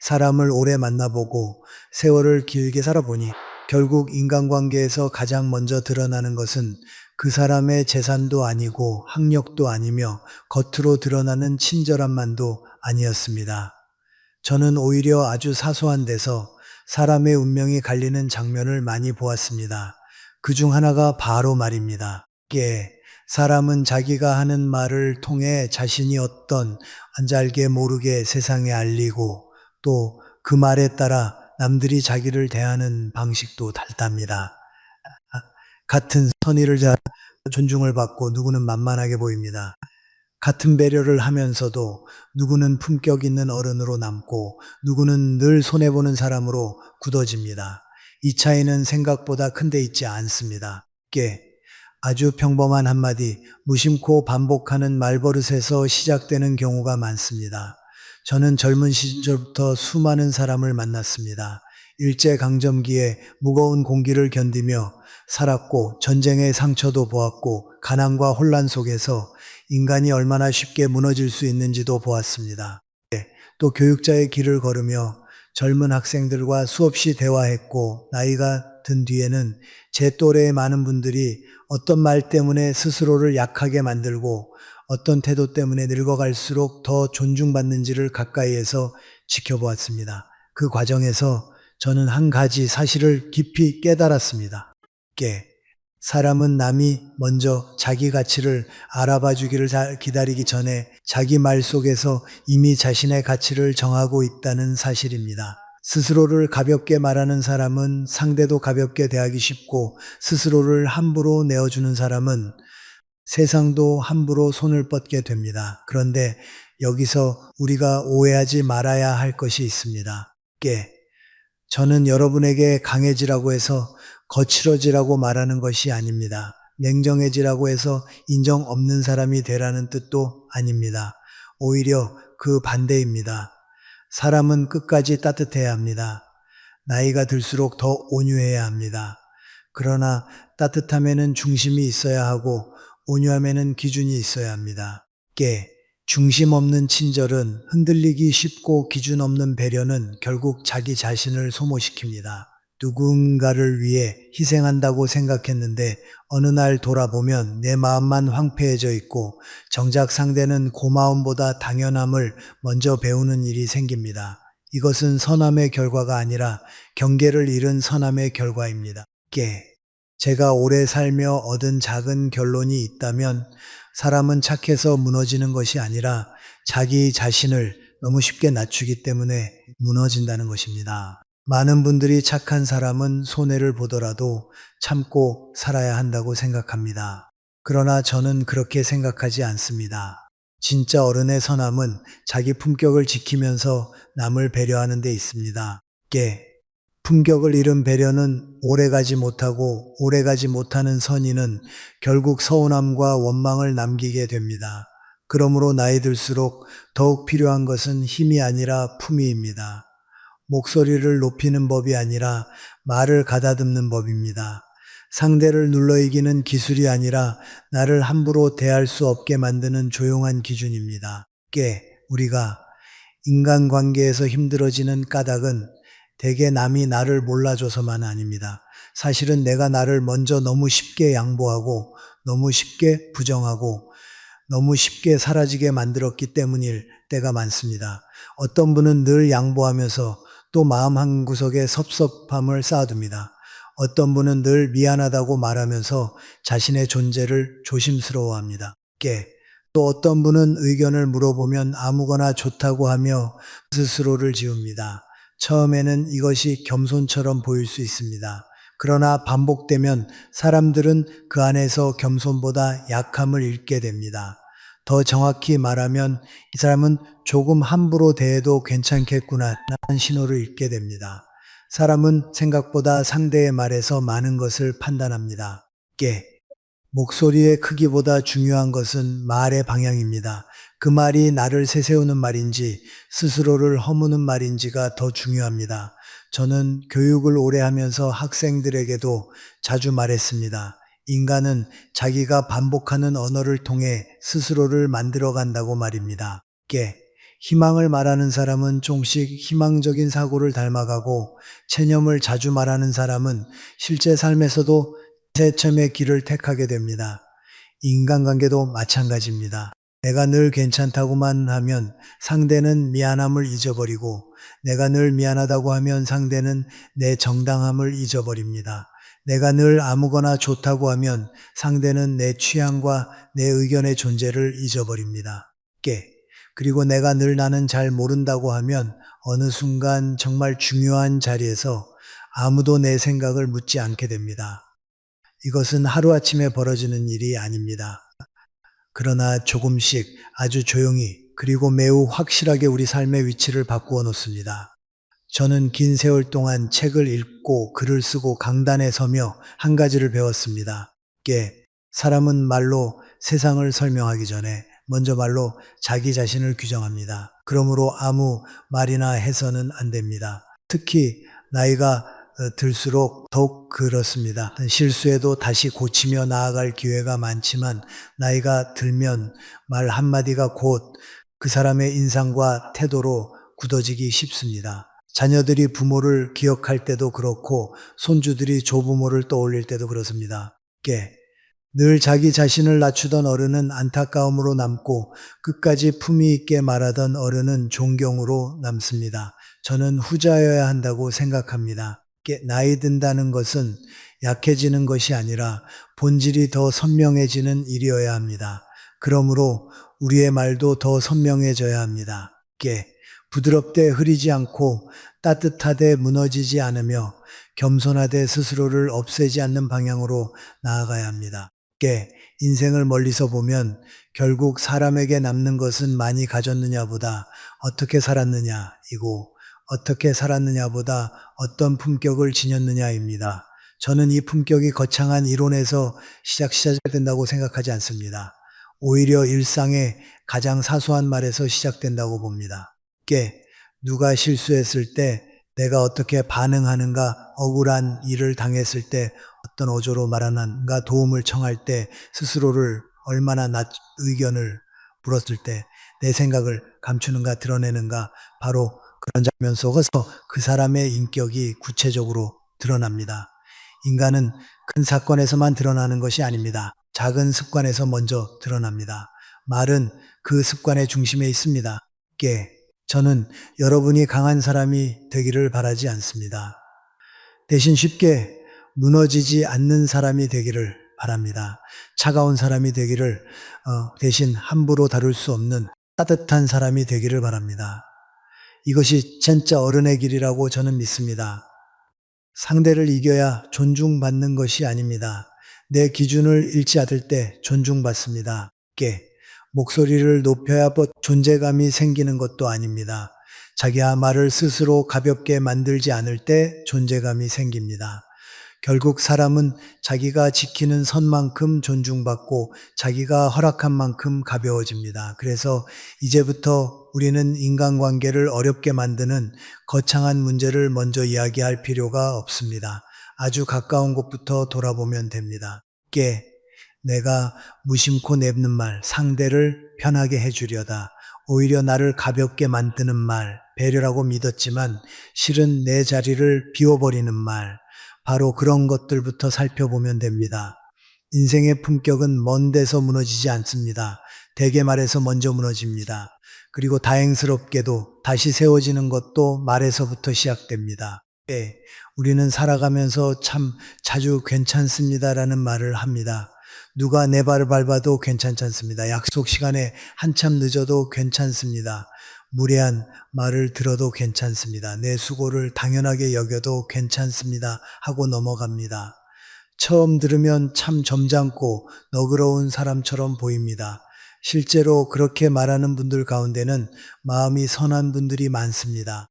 사람을 오래 만나보고 세월을 길게 살아보니 결국 인간관계에서 가장 먼저 드러나는 것은 그 사람의 재산도 아니고 학력도 아니며 겉으로 드러나는 친절함만도 아니었습니다. 저는 오히려 아주 사소한 데서 사람의 운명이 갈리는 장면을 많이 보았습니다. 그중 하나가 바로 말입니다. 사람은 자기가 하는 말을 통해 자신이 어떤 안 알게 모르게 세상에 알리고 또 그 말에 따라 남들이 자기를 대하는 방식도 달답니다. 같은 선의를 잘 존중을 받고 누구는 만만하게 보입니다. 같은 배려를 하면서도 누구는 품격 있는 어른으로 남고 누구는 늘 손해보는 사람으로 굳어집니다. 이 차이는 생각보다 큰 데 있지 않습니다. 아주 평범한 한마디, 무심코 반복하는 말버릇에서 시작되는 경우가 많습니다. 저는 젊은 시절부터 수많은 사람을 만났습니다. 일제강점기에 무거운 공기를 견디며 살았고 전쟁의 상처도 보았고 가난과 혼란 속에서 인간이 얼마나 쉽게 무너질 수 있는지도 보았습니다. 또 교육자의 길을 걸으며 젊은 학생들과 수없이 대화했고 나이가 든 뒤에는 제 또래의 많은 분들이 어떤 말 때문에 스스로를 약하게 만들고 어떤 태도 때문에 늙어갈수록 더 존중받는지를 가까이에서 지켜보았습니다. 그 과정에서 저는 한 가지 사실을 깊이 깨달았습니다. 사람은 남이 먼저 자기 가치를 알아봐 주기를 기다리기 전에 자기 말 속에서 이미 자신의 가치를 정하고 있다는 사실입니다. 스스로를 가볍게 말하는 사람은 상대도 가볍게 대하기 쉽고 스스로를 함부로 내어주는 사람은 세상도 함부로 손을 뻗게 됩니다. 그런데 여기서 우리가 오해하지 말아야 할 것이 있습니다. 저는 여러분에게 강해지라고 해서 거칠어지라고 말하는 것이 아닙니다. 냉정해지라고 해서 인정 없는 사람이 되라는 뜻도 아닙니다. 오히려 그 반대입니다. 사람은 끝까지 따뜻해야 합니다. 나이가 들수록 더 온유해야 합니다. 그러나 따뜻함에는 중심이 있어야 하고 온유함에는 기준이 있어야 합니다. 중심 없는 친절은 흔들리기 쉽고 기준 없는 배려는 결국 자기 자신을 소모시킵니다. 누군가를 위해 희생한다고 생각했는데 어느 날 돌아보면 내 마음만 황폐해져 있고 정작 상대는 고마움보다 당연함을 먼저 배우는 일이 생깁니다. 이것은 선함의 결과가 아니라 경계를 잃은 선함의 결과입니다. 제가 오래 살며 얻은 작은 결론이 있다면 사람은 착해서 무너지는 것이 아니라 자기 자신을 너무 쉽게 낮추기 때문에 무너진다는 것입니다. 많은 분들이 착한 사람은 손해를 보더라도 참고 살아야 한다고 생각합니다. 그러나 저는 그렇게 생각하지 않습니다. 진짜 어른의 선함은 자기 품격을 지키면서 남을 배려하는 데 있습니다. 품격을 잃은 배려는 오래가지 못하고 오래가지 못하는 선의는 결국 서운함과 원망을 남기게 됩니다. 그러므로 나이 들수록 더욱 필요한 것은 힘이 아니라 품위입니다. 목소리를 높이는 법이 아니라 말을 가다듬는 법입니다. 상대를 눌러 이기는 기술이 아니라 나를 함부로 대할 수 없게 만드는 조용한 기준입니다. 우리가 인간관계에서 힘들어지는 까닭은 대개 남이 나를 몰라줘서만 아닙니다. 사실은 내가 나를 먼저 너무 쉽게 양보하고 너무 쉽게 부정하고 너무 쉽게 사라지게 만들었기 때문일 때가 많습니다. 어떤 분은 늘 양보하면서 또 마음 한구석에 섭섭함을 쌓아둡니다. 어떤 분은 늘 미안하다고 말하면서 자신의 존재를 조심스러워합니다. 또 어떤 분은 의견을 물어보면 아무거나 좋다고 하며 스스로를 지웁니다. 처음에는 이것이 겸손처럼 보일 수 있습니다. 그러나 반복되면 사람들은 그 안에서 겸손보다 약함을 잃게 됩니다. 더 정확히 말하면 이 사람은 조금 함부로 대해도 괜찮겠구나 라는 신호를 잃게 됩니다. 사람은 생각보다 상대의 말에서 많은 것을 판단합니다. 목소리의 크기보다 중요한 것은 말의 방향입니다. 그 말이 나를 세세우는 말인지 스스로를 허무는 말인지가 더 중요합니다. 저는 교육을 오래 하면서 학생들에게도 자주 말했습니다. 인간은 자기가 반복하는 언어를 통해 스스로를 만들어 간다고 말입니다. 희망을 말하는 사람은 조금씩 희망적인 사고를 닮아가고 체념을 자주 말하는 사람은 실제 삶에서도 새참의 길을 택하게 됩니다. 인간관계도 마찬가지입니다. 내가 늘 괜찮다고만 하면 상대는 미안함을 잊어버리고 내가 늘 미안하다고 하면 상대는 내 정당함을 잊어버립니다. 내가 늘 아무거나 좋다고 하면 상대는 내 취향과 내 의견의 존재를 잊어버립니다. 그리고 내가 늘 나는 잘 모른다고 하면 어느 순간 정말 중요한 자리에서 아무도 내 생각을 묻지 않게 됩니다. 이것은 하루아침에 벌어지는 일이 아닙니다. 그러나 조금씩 아주 조용히 그리고 매우 확실하게 우리 삶의 위치를 바꾸어 놓습니다. 저는 긴 세월 동안 책을 읽고 글을 쓰고 강단에 서며 한 가지를 배웠습니다. 사람은 말로 세상을 설명하기 전에 먼저 말로 자기 자신을 규정합니다. 그러므로 아무 말이나 해서는 안 됩니다. 특히 나이가 들수록 더욱 그렇습니다. 실수해도 다시 고치며 나아갈 기회가 많지만 나이가 들면 말 한마디가 곧 그 사람의 인상과 태도로 굳어지기 쉽습니다. 자녀들이 부모를 기억할 때도 그렇고 손주들이 조부모를 떠올릴 때도 그렇습니다. 늘 자기 자신을 낮추던 어른은 안타까움으로 남고 끝까지 품위 있게 말하던 어른은 존경으로 남습니다. 저는 후자여야 한다고 생각합니다. 나이 든다는 것은 약해지는 것이 아니라 본질이 더 선명해지는 일이어야 합니다. 그러므로 우리의 말도 더 선명해져야 합니다. 부드럽되 흐리지 않고 따뜻하되 무너지지 않으며 겸손하되 스스로를 없애지 않는 방향으로 나아가야 합니다. 인생을 멀리서 보면 결국 사람에게 남는 것은 많이 가졌느냐보다 어떻게 살았느냐이고 어떻게 살았느냐보다 어떤 품격을 지녔느냐입니다. 저는 이 품격이 거창한 이론에서 시작된다고 생각하지 않습니다. 오히려 일상의 가장 사소한 말에서 시작된다고 봅니다. 누가 실수했을 때 내가 어떻게 반응하는가, 억울한 일을 당했을 때 어떤 어조로 말하는가, 도움을 청할 때 스스로를 얼마나 의견을 물었을 때 내 생각을 감추는가 드러내는가, 바로 그런 장면 속에서 그 사람의 인격이 구체적으로 드러납니다. 인간은 큰 사건에서만 드러나는 것이 아닙니다. 작은 습관에서 먼저 드러납니다. 말은 그 습관의 중심에 있습니다. 저는 여러분이 강한 사람이 되기를 바라지 않습니다. 대신 쉽게 무너지지 않는 사람이 되기를 바랍니다. 차가운 사람이 되기를 대신 함부로 다룰 수 없는 따뜻한 사람이 되기를 바랍니다. 이것이 진짜 어른의 길이라고 저는 믿습니다. 상대를 이겨야 존중받는 것이 아닙니다. 내 기준을 잃지 않을 때 존중받습니다. 목소리를 높여야 존재감이 생기는 것도 아닙니다. 자기야 말을 스스로 가볍게 만들지 않을 때 존재감이 생깁니다. 결국 사람은 자기가 지키는 선만큼 존중받고 자기가 허락한 만큼 가벼워집니다. 그래서 이제부터 우리는 인간관계를 어렵게 만드는 거창한 문제를 먼저 이야기할 필요가 없습니다. 아주 가까운 곳부터 돌아보면 됩니다. 내가 무심코 내뱉는 말, 상대를 편하게 해주려다 오히려 나를 가볍게 만드는 말, 배려라고 믿었지만 실은 내 자리를 비워버리는 말, 바로 그런 것들부터 살펴보면 됩니다. 인생의 품격은 먼 데서 무너지지 않습니다. 대개 말에서 먼저 무너집니다. 그리고 다행스럽게도 다시 세워지는 것도 말에서부터 시작됩니다. 우리는 살아가면서 참 자주 괜찮습니다라는 말을 합니다. 누가 내 발을 밟아도 괜찮지 않습니다. 약속 시간에 한참 늦어도 괜찮습니다. 무례한 말을 들어도 괜찮습니다. 내 수고를 당연하게 여겨도 괜찮습니다 하고 넘어갑니다. 처음 들으면 참 점잖고 너그러운 사람처럼 보입니다. 실제로 그렇게 말하는 분들 가운데는 마음이 선한 분들이 많습니다.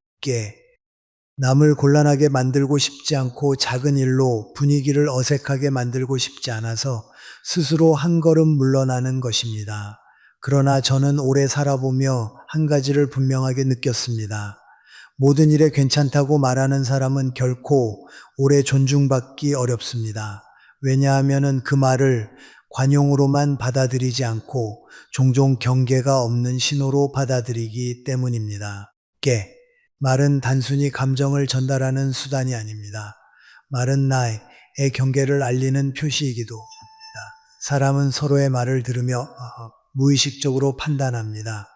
남을 곤란하게 만들고 싶지 않고 작은 일로 분위기를 어색하게 만들고 싶지 않아서 스스로 한 걸음 물러나는 것입니다. 그러나 저는 오래 살아보며 한 가지를 분명하게 느꼈습니다. 모든 일에 괜찮다고 말하는 사람은 결코 오래 존중받기 어렵습니다. 왜냐하면 그 말을 관용으로만 받아들이지 않고 종종 경계가 없는 신호로 받아들이기 때문입니다. 말은 단순히 감정을 전달하는 수단이 아닙니다. 말은 나의 경계를 알리는 표시이기도 합니다. 사람은 서로의 말을 들으며 무의식적으로 판단합니다.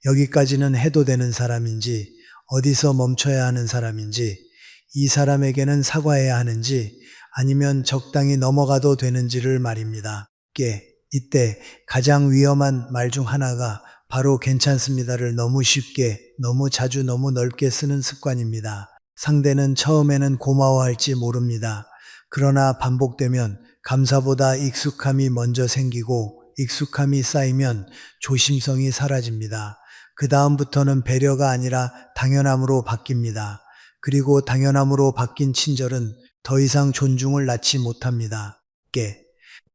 여기까지는 해도 되는 사람인지, 어디서 멈춰야 하는 사람인지, 이 사람에게는 사과해야 하는지, 아니면 적당히 넘어가도 되는지를 말입니다. 이때 가장 위험한 말 중 하나가 바로 괜찮습니다를 너무 쉽게, 너무 자주, 너무 넓게 쓰는 습관입니다. 상대는 처음에는 고마워할지 모릅니다. 그러나 반복되면 감사보다 익숙함이 먼저 생기고 익숙함이 쌓이면 조심성이 사라집니다. 그 다음부터는 배려가 아니라 당연함으로 바뀝니다. 그리고 당연함으로 바뀐 친절은 더 이상 존중을 낳지 못합니다.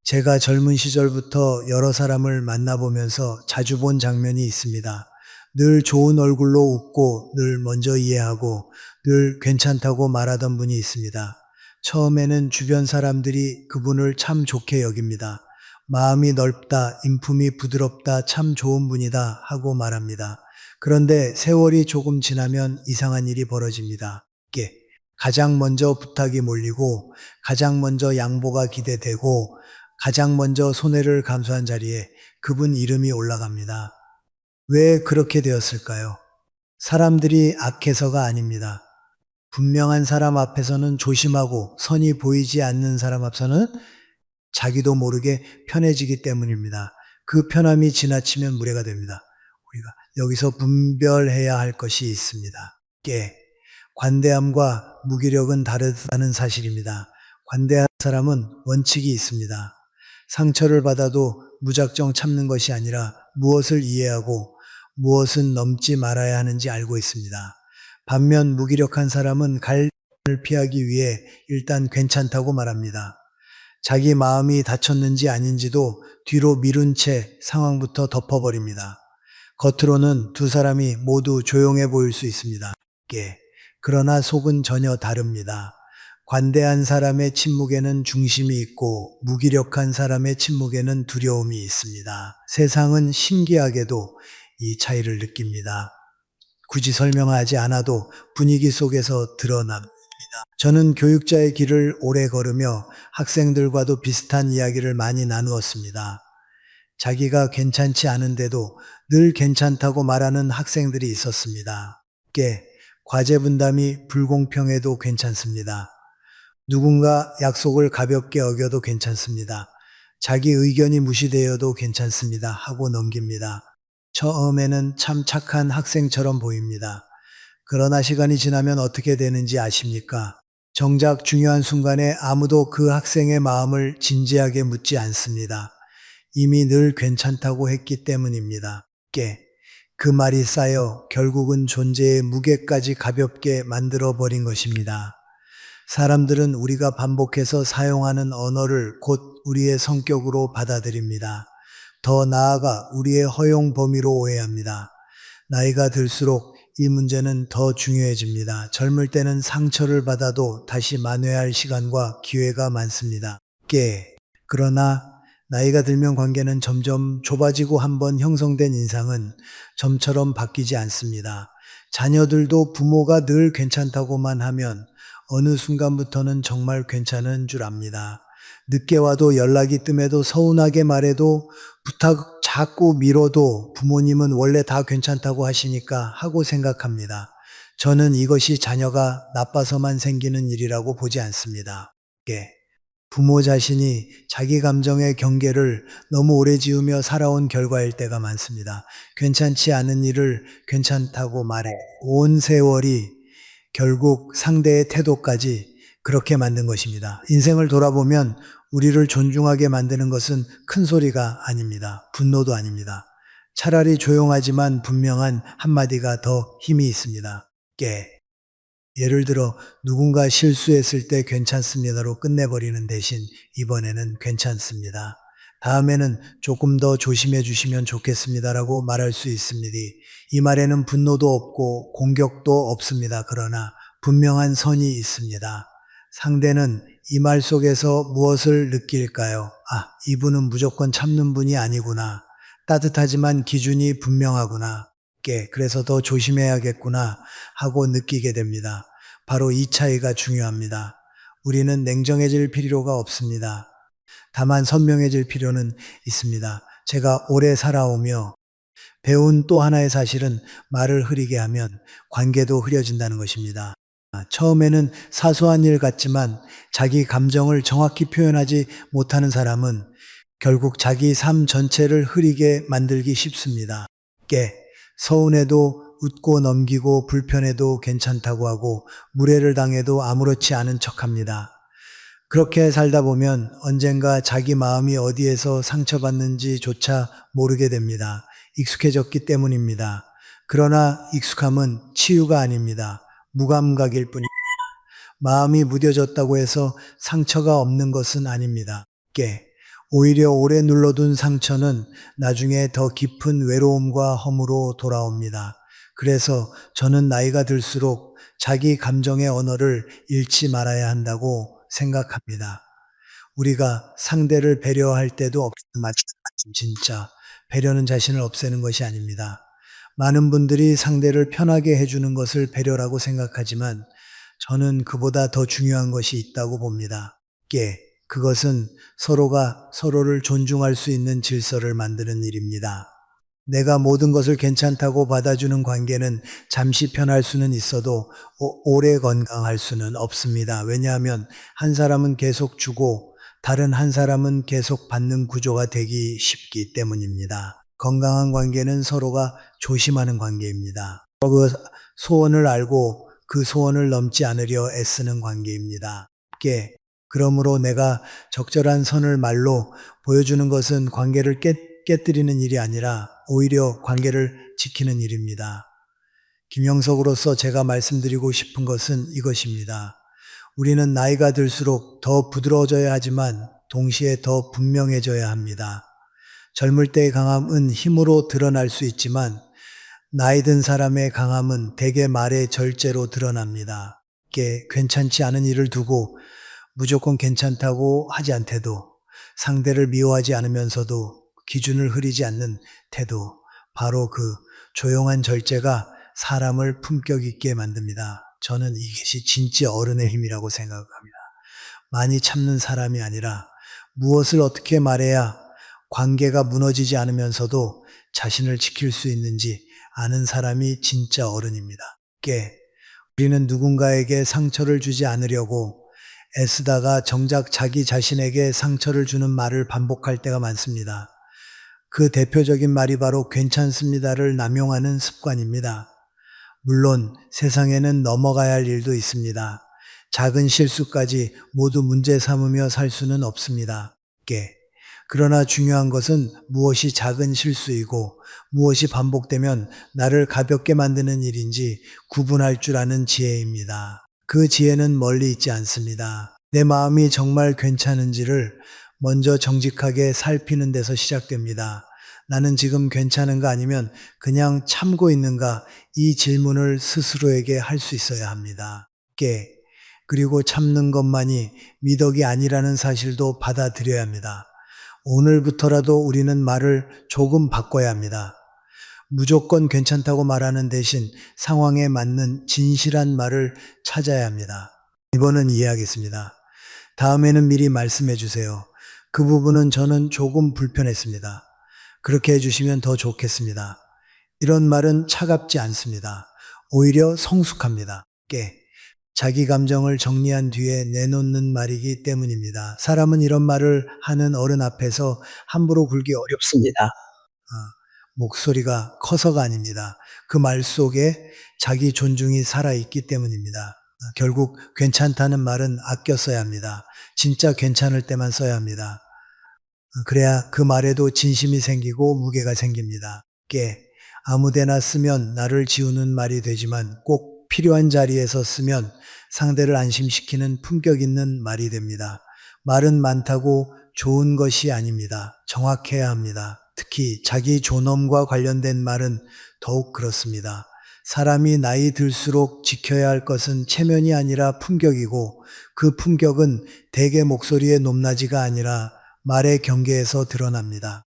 제가 젊은 시절부터 여러 사람을 만나보면서 자주 본 장면이 있습니다. 늘 좋은 얼굴로 웃고 늘 먼저 이해하고 늘 괜찮다고 말하던 분이 있습니다. 처음에는 주변 사람들이 그분을 참 좋게 여깁니다. 마음이 넓다, 인품이 부드럽다, 참 좋은 분이다 하고 말합니다. 그런데 세월이 조금 지나면 이상한 일이 벌어집니다. 가장 먼저 부탁이 몰리고 가장 먼저 양보가 기대되고 가장 먼저 손해를 감수한 자리에 그분 이름이 올라갑니다. 왜 그렇게 되었을까요? 사람들이 악해서가 아닙니다. 분명한 사람 앞에서는 조심하고 선이 보이지 않는 사람 앞서는 자기도 모르게 편해지기 때문입니다. 그 편함이 지나치면 무례가 됩니다. 우리가 여기서 분별해야 할 것이 있습니다. 관대함과 무기력은 다르다는 사실입니다. 관대한 사람은 원칙이 있습니다. 상처를 받아도 무작정 참는 것이 아니라 무엇을 이해하고 무엇은 넘지 말아야 하는지 알고 있습니다. 반면 무기력한 사람은 갈등을 피하기 위해 일단 괜찮다고 말합니다. 자기 마음이 다쳤는지 아닌지도 뒤로 미룬 채 상황부터 덮어버립니다. 겉으로는 두 사람이 모두 조용해 보일 수 있습니다. 그러나 속은 전혀 다릅니다. 관대한 사람의 침묵에는 중심이 있고 무기력한 사람의 침묵에는 두려움이 있습니다. 세상은 신기하게도 이 차이를 느낍니다. 굳이 설명하지 않아도 분위기 속에서 드러납니다. 저는 교육자의 길을 오래 걸으며 학생들과도 비슷한 이야기를 많이 나누었습니다. 자기가 괜찮지 않은데도 늘 괜찮다고 말하는 학생들이 있었습니다. 과제 분담이 불공평해도 괜찮습니다. 누군가 약속을 가볍게 어겨도 괜찮습니다. 자기 의견이 무시되어도 괜찮습니다 하고 넘깁니다. 처음에는 참 착한 학생처럼 보입니다. 그러나 시간이 지나면 어떻게 되는지 아십니까? 정작 중요한 순간에 아무도 그 학생의 마음을 진지하게 묻지 않습니다. 이미 늘 괜찮다고 했기 때문입니다. 그 말이 쌓여 결국은 존재의 무게까지 가볍게 만들어버린 것입니다. 사람들은 우리가 반복해서 사용하는 언어를 곧 우리의 성격으로 받아들입니다. 더 나아가 우리의 허용 범위로 오해합니다. 나이가 들수록 이 문제는 더 중요해집니다. 젊을 때는 상처를 받아도 다시 만회할 시간과 기회가 많습니다. 그러나 나이가 들면 관계는 점점 좁아지고 한번 형성된 인상은 점처럼 바뀌지 않습니다. 자녀들도 부모가 늘 괜찮다고만 하면 어느 순간부터는 정말 괜찮은 줄 압니다. 늦게 와도 연락이 뜸해도 서운하게 말해도 부탁 자꾸 미뤄도 부모님은 원래 다 괜찮다고 하시니까 하고 생각합니다. 저는 이것이 자녀가 나빠서만 생기는 일이라고 보지 않습니다. 부모 자신이 자기 감정의 경계를 너무 오래 지으며 살아온 결과일 때가 많습니다. 괜찮지 않은 일을 괜찮다고 말해 온 세월이 결국 상대의 태도까지 그렇게 만든 것입니다. 인생을 돌아보면 우리를 존중하게 만드는 것은 큰 소리가 아닙니다. 분노도 아닙니다. 차라리 조용하지만 분명한 한마디가 더 힘이 있습니다. 예를 들어 누군가 실수했을 때 괜찮습니다로 끝내버리는 대신 이번에는 괜찮습니다. 다음에는 조금 더 조심해 주시면 좋겠습니다라고 말할 수 있습니다. 이 말에는 분노도 없고 공격도 없습니다. 그러나 분명한 선이 있습니다. 상대는 이 말 속에서 무엇을 느낄까요? 아, 이분은 무조건 참는 분이 아니구나. 따뜻하지만 기준이 분명하구나. 그래서 더 조심해야겠구나 하고 느끼게 됩니다. 바로 이 차이가 중요합니다. 우리는 냉정해질 필요가 없습니다. 다만 선명해질 필요는 있습니다. 제가 오래 살아오며 배운 또 하나의 사실은 말을 흐리게 하면 관계도 흐려진다는 것입니다. 처음에는 사소한 일 같지만 자기 감정을 정확히 표현하지 못하는 사람은 결국 자기 삶 전체를 흐리게 만들기 쉽습니다. 서운해도 웃고 넘기고 불편해도 괜찮다고 하고 무례를 당해도 아무렇지 않은 척합니다. 그렇게 살다 보면 언젠가 자기 마음이 어디에서 상처받는지조차 모르게 됩니다. 익숙해졌기 때문입니다. 그러나 익숙함은 치유가 아닙니다. 무감각일 뿐입니다. 마음이 무뎌졌다고 해서 상처가 없는 것은 아닙니다. 오히려 오래 눌러둔 상처는 나중에 더 깊은 외로움과 허무로 돌아옵니다. 그래서 저는 나이가 들수록 자기 감정의 언어를 잃지 말아야 한다고 생각합니다. 우리가 상대를 배려할 때도 진짜 배려는 자신을 없애는 것이 아닙니다. 많은 분들이 상대를 편하게 해주는 것을 배려라고 생각하지만 저는 그보다 더 중요한 것이 있다고 봅니다. 그것은 서로가 서로를 존중할 수 있는 질서를 만드는 일입니다. 내가 모든 것을 괜찮다고 받아주는 관계는 잠시 편할 수는 있어도 오래 건강할 수는 없습니다. 왜냐하면 한 사람은 계속 주고 다른 한 사람은 계속 받는 구조가 되기 쉽기 때문입니다. 건강한 관계는 서로가 조심하는 관계입니다. 그 소원을 알고 그 소원을 넘지 않으려 애쓰는 관계입니다. 그러므로 내가 적절한 선을 말로 보여주는 것은 관계를 깨뜨리는 일이 아니라 오히려 관계를 지키는 일입니다. 김영석으로서 제가 말씀드리고 싶은 것은 이것입니다. 우리는 나이가 들수록 더 부드러워져야 하지만 동시에 더 분명해져야 합니다. 젊을 때의 강함은 힘으로 드러날 수 있지만 나이 든 사람의 강함은 대개 말의 절제로 드러납니다. 괜찮지 않은 일을 두고 무조건 괜찮다고 하지 않대도 상대를 미워하지 않으면서도 기준을 흐리지 않는 태도, 바로 그 조용한 절제가 사람을 품격 있게 만듭니다. 저는 이것이 진짜 어른의 힘이라고 생각합니다. 많이 참는 사람이 아니라 무엇을 어떻게 말해야 관계가 무너지지 않으면서도 자신을 지킬 수 있는지 아는 사람이 진짜 어른입니다. 우리는 누군가에게 상처를 주지 않으려고 애쓰다가 정작 자기 자신에게 상처를 주는 말을 반복할 때가 많습니다. 그 대표적인 말이 바로 괜찮습니다를 남용하는 습관입니다. 물론 세상에는 넘어가야 할 일도 있습니다. 작은 실수까지 모두 문제 삼으며 살 수는 없습니다. 그러나 중요한 것은 무엇이 작은 실수이고 무엇이 반복되면 나를 가볍게 만드는 일인지 구분할 줄 아는 지혜입니다. 그 지혜는 멀리 있지 않습니다. 내 마음이 정말 괜찮은지를 먼저 정직하게 살피는 데서 시작됩니다. 나는 지금 괜찮은가 아니면 그냥 참고 있는가, 이 질문을 스스로에게 할 수 있어야 합니다. 그리고 참는 것만이 미덕이 아니라는 사실도 받아들여야 합니다. 오늘부터라도 우리는 말을 조금 바꿔야 합니다. 무조건 괜찮다고 말하는 대신 상황에 맞는 진실한 말을 찾아야 합니다. 이번은 이해하겠습니다. 다음에는 미리 말씀해 주세요. 그 부분은 저는 조금 불편했습니다. 그렇게 해주시면 더 좋겠습니다. 이런 말은 차갑지 않습니다. 오히려 성숙합니다. 자기 감정을 정리한 뒤에 내놓는 말이기 때문입니다. 사람은 이런 말을 하는 어른 앞에서 함부로 굴기 어렵습니다. 목소리가 커서가 아닙니다. 그 말 속에 자기 존중이 살아있기 때문입니다. 결국 괜찮다는 말은 아껴 써야 합니다. 진짜 괜찮을 때만 써야 합니다. 그래야 그 말에도 진심이 생기고 무게가 생깁니다. 아무데나 쓰면 나를 지우는 말이 되지만 꼭 필요한 자리에서 쓰면 상대를 안심시키는 품격 있는 말이 됩니다. 말은 많다고 좋은 것이 아닙니다. 정확해야 합니다. 특히 자기 존엄과 관련된 말은 더욱 그렇습니다. 사람이 나이 들수록 지켜야 할 것은 체면이 아니라 품격이고 그 품격은 대개 목소리의 높낮이가 아니라 말의 경계에서 드러납니다.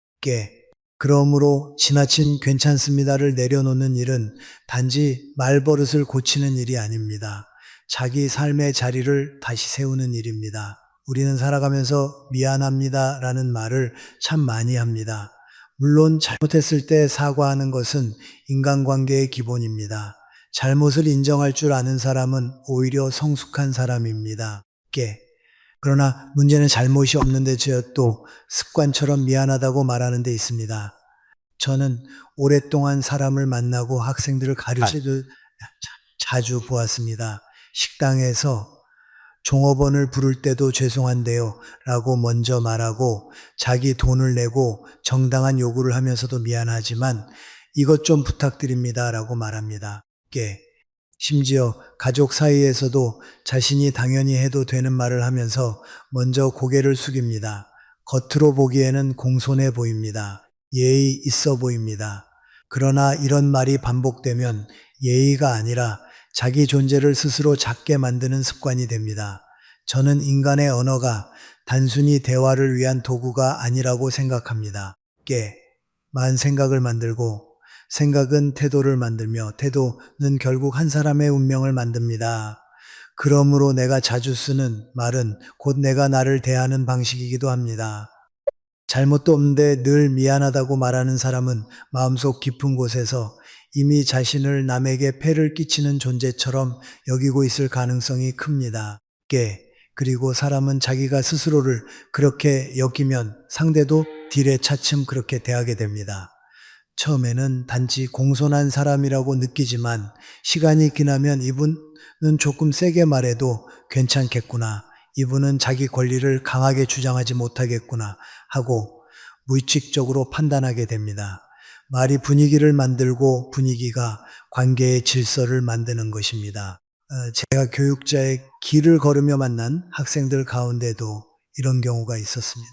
그러므로 지나친 괜찮습니다를 내려놓는 일은 단지 말버릇을 고치는 일이 아닙니다. 자기 삶의 자리를 다시 세우는 일입니다. 우리는 살아가면서 미안합니다 라는 말을 참 많이 합니다. 물론 잘못했을 때 사과하는 것은 인간관계의 기본입니다. 잘못을 인정할 줄 아는 사람은 오히려 성숙한 사람입니다. 그러나 문제는 잘못이 없는데 저도 습관처럼 미안하다고 말하는 데 있습니다. 저는 오랫동안 사람을 만나고 학생들을 가르치듯 자주 보았습니다. 식당에서 종업원을 부를 때도 죄송한데요 라고 먼저 말하고 자기 돈을 내고 정당한 요구를 하면서도 미안하지만 이것 좀 부탁드립니다 라고 말합니다. 심지어 가족 사이에서도 자신이 당연히 해도 되는 말을 하면서 먼저 고개를 숙입니다. 겉으로 보기에는 공손해 보입니다. 예의 있어 보입니다. 그러나 이런 말이 반복되면 예의가 아니라 자기 존재를 스스로 작게 만드는 습관이 됩니다. 저는 인간의 언어가 단순히 대화를 위한 도구가 아니라고 생각합니다. 만 생각을 만들고 생각은 태도를 만들며 태도는 결국 한 사람의 운명을 만듭니다. 그러므로 내가 자주 쓰는 말은 곧 내가 나를 대하는 방식이기도 합니다. 잘못도 없는데 늘 미안하다고 말하는 사람은 마음속 깊은 곳에서 이미 자신을 남에게 폐를 끼치는 존재처럼 여기고 있을 가능성이 큽니다. 그리고 사람은 자기가 스스로를 그렇게 여기면 상대도 딜에 차츰 그렇게 대하게 됩니다. 처음에는 단지 공손한 사람이라고 느끼지만 시간이 지나면 이분은 조금 세게 말해도 괜찮겠구나. 이분은 자기 권리를 강하게 주장하지 못하겠구나 하고 무의식적으로 판단하게 됩니다. 말이 분위기를 만들고 분위기가 관계의 질서를 만드는 것입니다. 제가 교육자의 길을 걸으며 만난 학생들 가운데도 이런 경우가 있었습니다.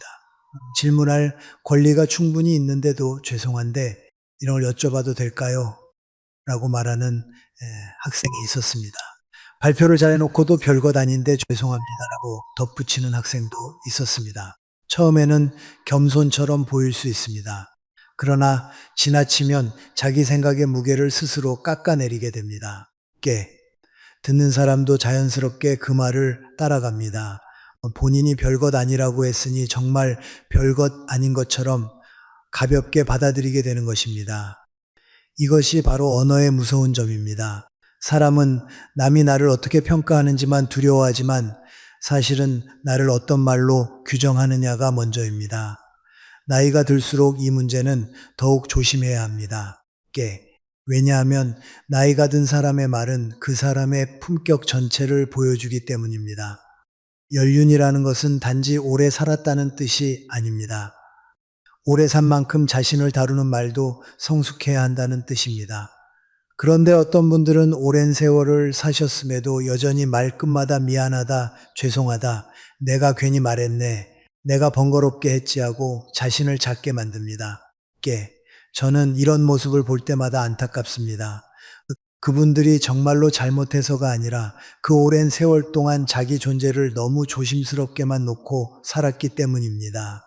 질문할 권리가 충분히 있는데도 죄송한데 이런 걸 여쭤봐도 될까요? 라고 말하는 학생이 있었습니다. 발표를 잘 해놓고도 별것 아닌데 죄송합니다라고 덧붙이는 학생도 있었습니다. 처음에는 겸손처럼 보일 수 있습니다. 그러나 지나치면 자기 생각의 무게를 스스로 깎아내리게 됩니다. 듣는 사람도 자연스럽게 그 말을 따라갑니다. 본인이 별것 아니라고 했으니 정말 별것 아닌 것처럼 가볍게 받아들이게 되는 것입니다. 이것이 바로 언어의 무서운 점입니다. 사람은 남이 나를 어떻게 평가하는지만 두려워하지만 사실은 나를 어떤 말로 규정하느냐가 먼저입니다. 나이가 들수록 이 문제는 더욱 조심해야 합니다. 왜냐하면 나이가 든 사람의 말은 그 사람의 품격 전체를 보여주기 때문입니다. 연륜이라는 것은 단지 오래 살았다는 뜻이 아닙니다. 오래 산 만큼 자신을 다루는 말도 성숙해야 한다는 뜻입니다. 그런데 어떤 분들은 오랜 세월을 사셨음에도 여전히 말끝마다 미안하다, 죄송하다, 내가 괜히 말했네, 내가 번거롭게 했지 하고 자신을 작게 만듭니다. 저는 이런 모습을 볼 때마다 안타깝습니다. 그분들이 정말로 잘못해서가 아니라 그 오랜 세월 동안 자기 존재를 너무 조심스럽게만 놓고 살았기 때문입니다.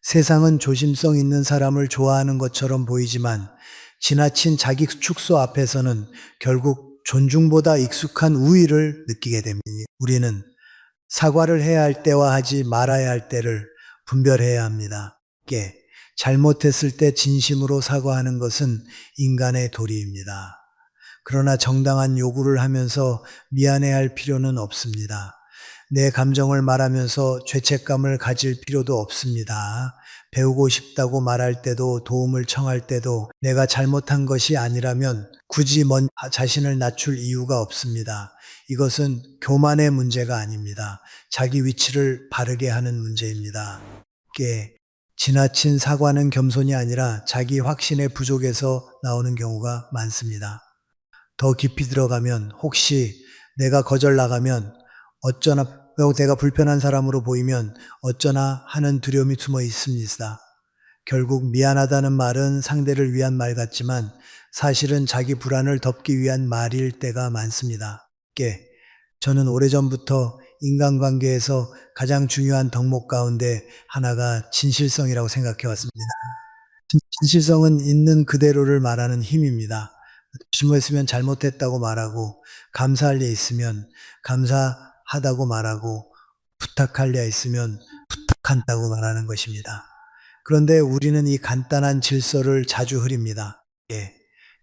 세상은 조심성 있는 사람을 좋아하는 것처럼 보이지만 지나친 자기 축소 앞에서는 결국 존중보다 익숙한 우위를 느끼게 됩니다. 우리는 사과를 해야 할 때와 하지 말아야 할 때를 분별해야 합니다. 잘못했을 때 진심으로 사과하는 것은 인간의 도리입니다. 그러나 정당한 요구를 하면서 미안해할 필요는 없습니다. 내 감정을 말하면서 죄책감을 가질 필요도 없습니다. 배우고 싶다고 말할 때도 도움을 청할 때도 내가 잘못한 것이 아니라면 굳이 자신을 낮출 이유가 없습니다. 이것은 교만의 문제가 아닙니다. 자기 위치를 바르게 하는 문제입니다. 지나친 사과는 겸손이 아니라 자기 확신의 부족에서 나오는 경우가 많습니다. 더 깊이 들어가면 혹시 내가 거절 나가면 어쩌나 내가 불편한 사람으로 보이면 어쩌나 하는 두려움이 숨어 있습니다. 결국 미안하다는 말은 상대를 위한 말 같지만 사실은 자기 불안을 덮기 위한 말일 때가 많습니다. 저는 오래전부터 인간관계에서 가장 중요한 덕목 가운데 하나가 진실성이라고 생각해 왔습니다. 진실성은 있는 그대로를 말하는 힘입니다. 잘못했으면 잘못했다고 말하고, 감사할 일 있으면 감사하다고 말하고, 부탁할 일 있으면 부탁한다고 말하는 것입니다. 그런데 우리는 이 간단한 질서를 자주 흐립니다. 예.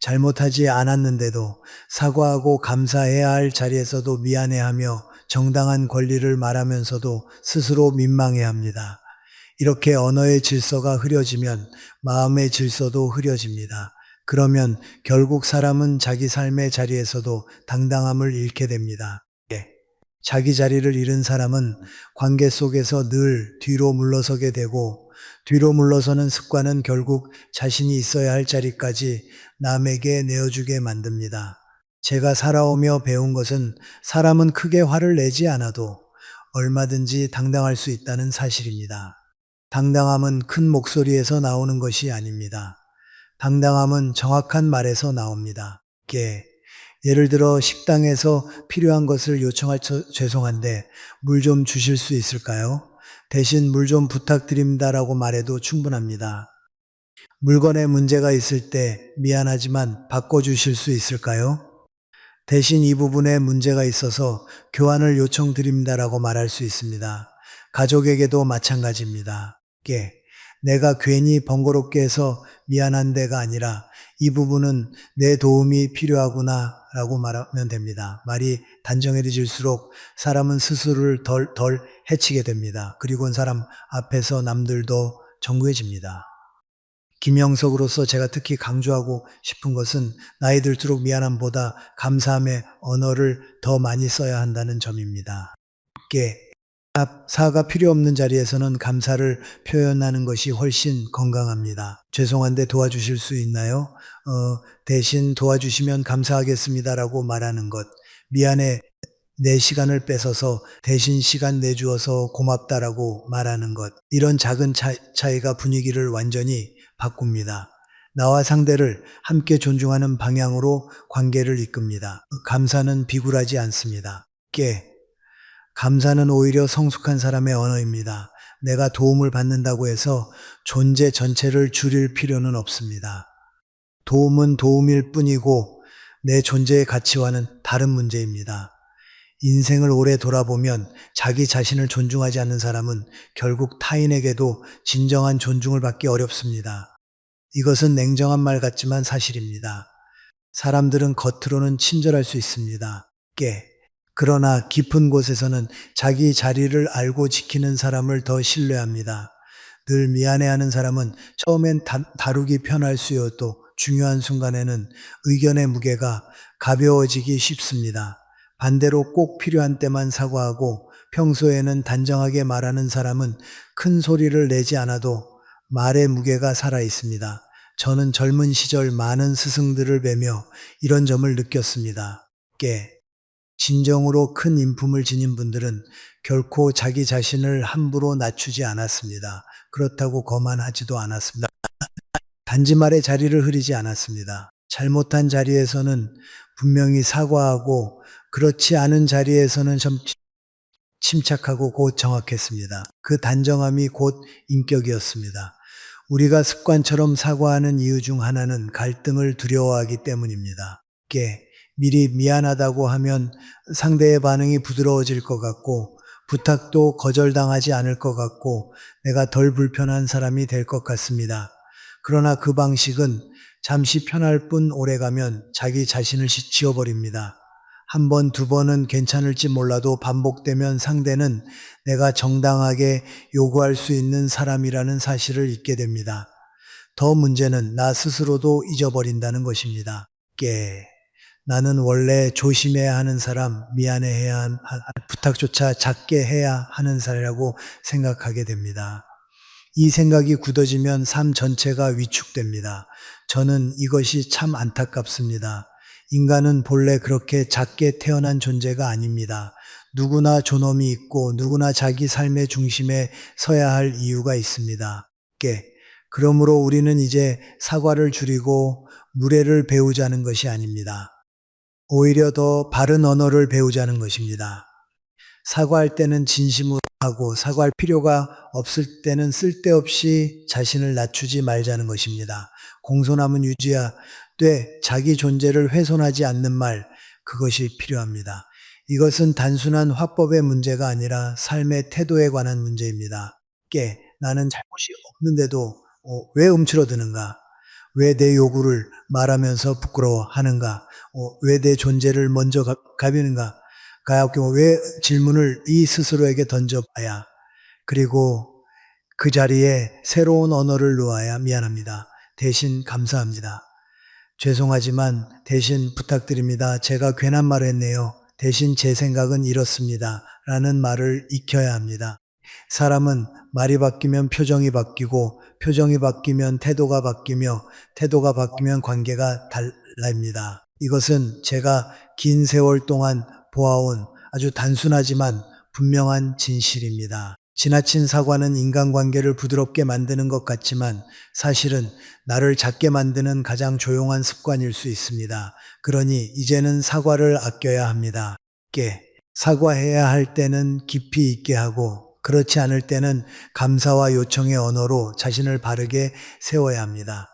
잘못하지 않았는데도 사과하고 감사해야 할 자리에서도 미안해하며 정당한 권리를 말하면서도 스스로 민망해합니다. 이렇게 언어의 질서가 흐려지면 마음의 질서도 흐려집니다. 그러면 결국 사람은 자기 삶의 자리에서도 당당함을 잃게 됩니다. 예. 자기 자리를 잃은 사람은 관계 속에서 늘 뒤로 물러서게 되고, 뒤로 물러서는 습관은 결국 자신이 있어야 할 자리까지 남에게 내어주게 만듭니다. 제가 살아오며 배운 것은 사람은 크게 화를 내지 않아도 얼마든지 당당할 수 있다는 사실입니다. 당당함은 큰 목소리에서 나오는 것이 아닙니다. 당당함은 정확한 말에서 나옵니다. 예를 들어 식당에서 필요한 것을 요청할 죄송한데 물 좀 주실 수 있을까요? 대신 물 좀 부탁드립니다라고 말해도 충분합니다. 물건에 문제가 있을 때 미안하지만 바꿔주실 수 있을까요? 대신 이 부분에 문제가 있어서 교환을 요청드립니다라고 말할 수 있습니다. 가족에게도 마찬가지입니다. 내가 괜히 번거롭게 해서 미안한 데가 아니라 이 부분은 내 도움이 필요하구나 라고 말하면 됩니다. 말이 단정해질수록 사람은 스스로를 덜 해치게 됩니다. 그리고 사람 앞에서 남들도 정구해집니다. 김영석으로서 제가 특히 강조하고 싶은 것은 나이 들수록 미안함보다 감사함의 언어를 더 많이 써야 한다는 점입니다. 사과가 필요 없는 자리에서는 감사를 표현하는 것이 훨씬 건강합니다. 죄송한데 도와주실 수 있나요? 대신 도와주시면 감사하겠습니다라고 말하는 것. 미안해, 내 시간을 뺏어서 대신 시간 내주어서 고맙다라고 말하는 것. 이런 작은 차이가 분위기를 완전히 바꿉니다. 나와 상대를 함께 존중하는 방향으로 관계를 이끕니다. 감사는 비굴하지 않습니다. 감사는 오히려 성숙한 사람의 언어입니다. 내가 도움을 받는다고 해서 존재 전체를 줄일 필요는 없습니다. 도움은 도움일 뿐이고 내 존재의 가치와는 다른 문제입니다. 인생을 오래 돌아보면 자기 자신을 존중하지 않는 사람은 결국 타인에게도 진정한 존중을 받기 어렵습니다. 이것은 냉정한 말 같지만 사실입니다. 사람들은 겉으로는 친절할 수 있습니다. 그러나 깊은 곳에서는 자기 자리를 알고 지키는 사람을 더 신뢰합니다. 늘 미안해하는 사람은 처음엔 다루기 편할 수여도 중요한 순간에는 의견의 무게가 가벼워지기 쉽습니다. 반대로 꼭 필요한 때만 사과하고 평소에는 단정하게 말하는 사람은 큰 소리를 내지 않아도 말의 무게가 살아 있습니다. 저는 젊은 시절 많은 스승들을 뵈며 이런 점을 느꼈습니다. 진정으로 큰 인품을 지닌 분들은 결코 자기 자신을 함부로 낮추지 않았습니다. 그렇다고 거만하지도 않았습니다. 단지 말의 자리를 흐리지 않았습니다. 잘못한 자리에서는 분명히 사과하고 그렇지 않은 자리에서는 좀 침착하고 곧 정확했습니다. 그 단정함이 곧 인격이었습니다. 우리가 습관처럼 사과하는 이유 중 하나는 갈등을 두려워하기 때문입니다. 미리 미안하다고 하면 상대의 반응이 부드러워질 것 같고 부탁도 거절당하지 않을 것 같고 내가 덜 불편한 사람이 될 것 같습니다. 그러나 그 방식은 잠시 편할 뿐 오래가면 자기 자신을 지워버립니다. 한 번, 두 번은 괜찮을지 몰라도 반복되면 상대는 내가 정당하게 요구할 수 있는 사람이라는 사실을 잊게 됩니다. 더 문제는 나 스스로도 잊어버린다는 것입니다. 나는 원래 조심해야 하는 사람, 미안해해야 하는 부탁조차 작게 해야 하는 사람이라고 생각하게 됩니다. 이 생각이 굳어지면 삶 전체가 위축됩니다. 저는 이것이 참 안타깝습니다. 인간은 본래 그렇게 작게 태어난 존재가 아닙니다. 누구나 존엄이 있고 누구나 자기 삶의 중심에 서야 할 이유가 있습니다. 그러므로 우리는 이제 사과를 줄이고 무례를 배우자는 것이 아닙니다. 오히려 더 바른 언어를 배우자는 것입니다. 사과할 때는 진심으로 하고 사과할 필요가 없을 때는 쓸데없이 자신을 낮추지 말자는 것입니다. 공손함은 유지하되 자기 존재를 훼손하지 않는 말, 그것이 필요합니다. 이것은 단순한 화법의 문제가 아니라 삶의 태도에 관한 문제입니다. 나는 잘못이 없는데도 왜 움츠러드는가? 왜 내 요구를 말하면서 부끄러워하는가? 왜 내 존재를 먼저 가비는가? 왜 질문을 이 스스로에게 던져봐야, 그리고 그 자리에 새로운 언어를 놓아야 미안합니다. 대신 감사합니다. 죄송하지만 대신 부탁드립니다. 제가 괜한 말을 했네요. 대신 제 생각은 이렇습니다. 라는 말을 익혀야 합니다. 사람은 말이 바뀌면 표정이 바뀌고 표정이 바뀌면 태도가 바뀌며 태도가 바뀌면 관계가 달라집니다. 이것은 제가 긴 세월 동안 보아온 아주 단순하지만 분명한 진실입니다. 지나친 사과는 인간관계를 부드럽게 만드는 것 같지만 사실은 나를 작게 만드는 가장 조용한 습관일 수 있습니다. 그러니 이제는 사과를 아껴야 합니다. 사과해야 할 때는 깊이 있게 하고 그렇지 않을 때는 감사와 요청의 언어로 자신을 바르게 세워야 합니다.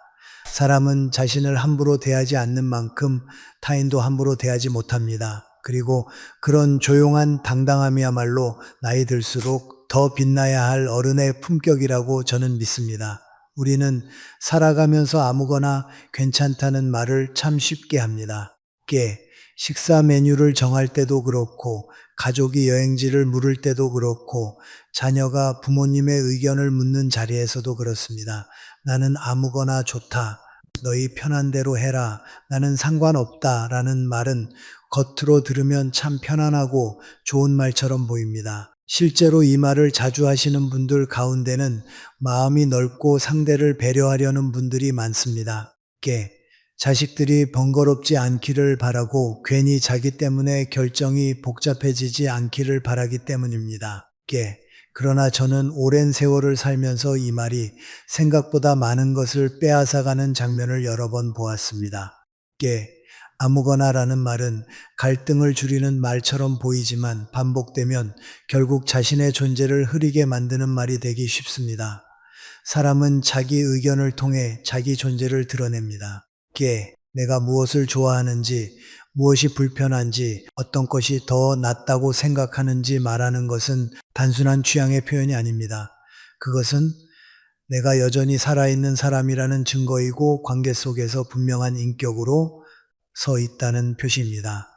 사람은 자신을 함부로 대하지 않는 만큼 타인도 함부로 대하지 못합니다. 그리고 그런 조용한 당당함이야말로 나이 들수록 더 빛나야 할 어른의 품격이라고 저는 믿습니다. 우리는 살아가면서 아무거나 괜찮다는 말을 참 쉽게 합니다. 식사 메뉴를 정할 때도 그렇고 가족이 여행지를 물을 때도 그렇고 자녀가 부모님의 의견을 묻는 자리에서도 그렇습니다. 나는 아무거나 좋다. 너희 편한 대로 해라. 나는 상관없다. 라는 말은 겉으로 들으면 참 편안하고 좋은 말처럼 보입니다. 실제로 이 말을 자주 하시는 분들 가운데는 마음이 넓고 상대를 배려하려는 분들이 많습니다. 자식들이 번거롭지 않기를 바라고 괜히 자기 때문에 결정이 복잡해지지 않기를 바라기 때문입니다. 그러나 저는 오랜 세월을 살면서 이 말이 생각보다 많은 것을 빼앗아가는 장면을 여러 번 보았습니다. 아무거나라는 말은 갈등을 줄이는 말처럼 보이지만 반복되면 결국 자신의 존재를 흐리게 만드는 말이 되기 쉽습니다. 사람은 자기 의견을 통해 자기 존재를 드러냅니다. 내가 무엇을 좋아하는지, 무엇이 불편한지, 어떤 것이 더 낫다고 생각하는지 말하는 것은 단순한 취향의 표현이 아닙니다. 그것은 내가 여전히 살아있는 사람이라는 증거이고 관계 속에서 분명한 인격으로 서 있다는 표시입니다.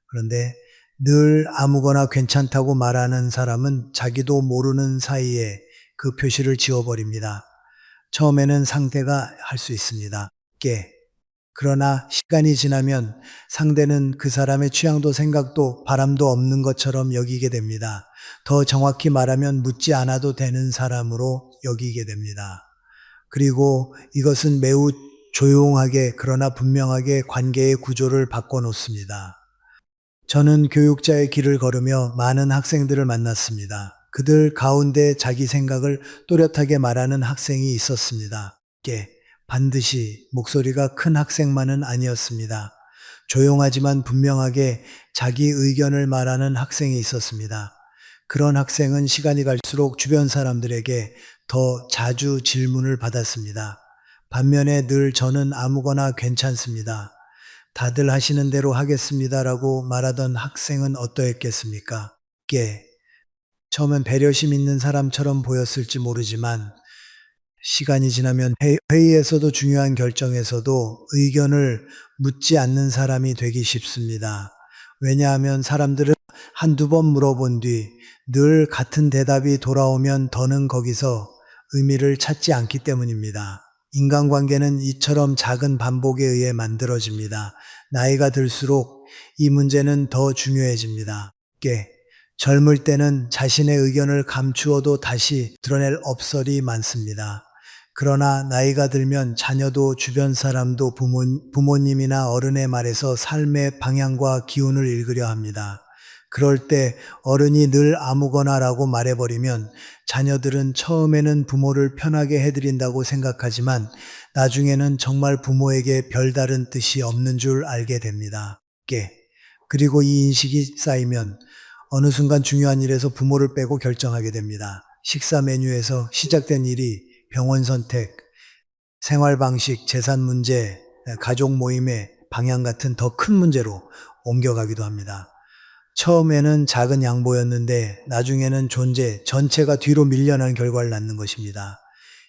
그런데 늘 아무거나 괜찮다고 말하는 사람은 자기도 모르는 사이에 그 표시를 지워버립니다. 처음에는 상대가 할 수 있습니다. 그러나 시간이 지나면 상대는 그 사람의 취향도 생각도 바람도 없는 것처럼 여기게 됩니다. 더 정확히 말하면 묻지 않아도 되는 사람으로 여기게 됩니다. 그리고 이것은 매우 조용하게 그러나 분명하게 관계의 구조를 바꿔놓습니다. 저는 교육자의 길을 걸으며 많은 학생들을 만났습니다. 그들 가운데 자기 생각을 또렷하게 말하는 학생이 있었습니다. 반드시 목소리가 큰 학생만은 아니었습니다. 조용하지만 분명하게 자기 의견을 말하는 학생이 있었습니다. 그런 학생은 시간이 갈수록 주변 사람들에게 더 자주 질문을 받았습니다. 반면에 늘 저는 아무거나 괜찮습니다. 다들 하시는 대로 하겠습니다라고 말하던 학생은 어떠했겠습니까? 처음엔 배려심 있는 사람처럼 보였을지 모르지만 시간이 지나면 회의에서도 중요한 결정에서도 의견을 묻지 않는 사람이 되기 쉽습니다. 왜냐하면 사람들은 한두 번 물어본 뒤 늘 같은 대답이 돌아오면 더는 거기서 의미를 찾지 않기 때문입니다. 인간관계는 이처럼 작은 반복에 의해 만들어집니다. 나이가 들수록 이 문제는 더 중요해집니다. 젊을 때는 자신의 의견을 감추어도 다시 드러낼 업설이 많습니다. 그러나 나이가 들면 자녀도 주변 사람도 부모님이나 어른의 말에서 삶의 방향과 기운을 읽으려 합니다. 그럴 때 어른이 늘 아무거나라고 말해버리면 자녀들은 처음에는 부모를 편하게 해드린다고 생각하지만 나중에는 정말 부모에게 별다른 뜻이 없는 줄 알게 됩니다. 그리고 이 인식이 쌓이면 어느 순간 중요한 일에서 부모를 빼고 결정하게 됩니다. 식사 메뉴에서 시작된 일이 병원 선택, 생활 방식, 재산 문제, 가족 모임의 방향 같은 더 큰 문제로 옮겨가기도 합니다. 처음에는 작은 양보였는데 나중에는 존재 전체가 뒤로 밀려나는 결과를 낳는 것입니다.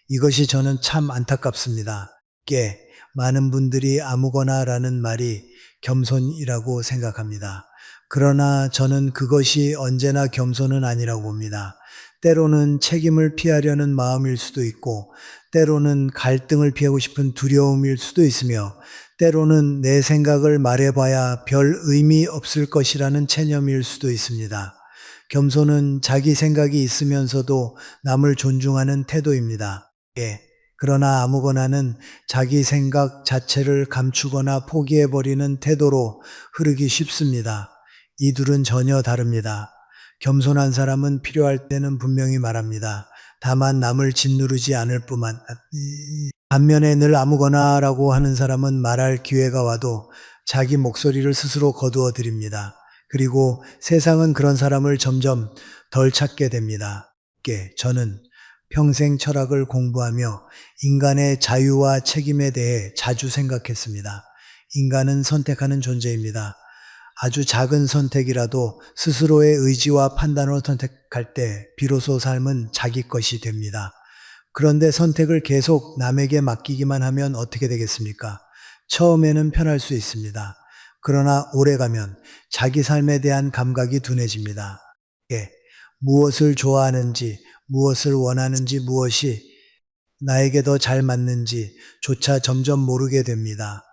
이것이 저는 참 안타깝습니다. 꽤 많은 분들이 아무거나 라는 말이 겸손이라고 생각합니다. 그러나 저는 그것이 언제나 겸손은 아니라고 봅니다. 때로는 책임을 피하려는 마음일 수도 있고, 때로는 갈등을 피하고 싶은 두려움일 수도 있으며, 때로는 내 생각을 말해봐야 별 의미 없을 것이라는 체념일 수도 있습니다. 겸손은 자기 생각이 있으면서도 남을 존중하는 태도입니다. 예. 그러나 아무거나는 자기 생각 자체를 감추거나 포기해버리는 태도로 흐르기 쉽습니다. 이 둘은 전혀 다릅니다. 겸손한 사람은 필요할 때는 분명히 말합니다. 다만 남을 짓누르지 않을 뿐만. 반면에 늘 아무거나라고 하는 사람은 말할 기회가 와도 자기 목소리를 스스로 거두어 드립니다. 그리고 세상은 그런 사람을 점점 덜 찾게 됩니다. 저는 평생 철학을 공부하며 인간의 자유와 책임에 대해 자주 생각했습니다. 인간은 선택하는 존재입니다. 아주 작은 선택이라도 스스로의 의지와 판단으로 선택할 때 비로소 삶은 자기 것이 됩니다. 그런데 선택을 계속 남에게 맡기기만 하면 어떻게 되겠습니까? 처음에는 편할 수 있습니다. 그러나 오래가면 자기 삶에 대한 감각이 둔해집니다. 무엇을 좋아하는지, 무엇을 원하는지, 무엇이 나에게 더 잘 맞는지 조차 점점 모르게 됩니다.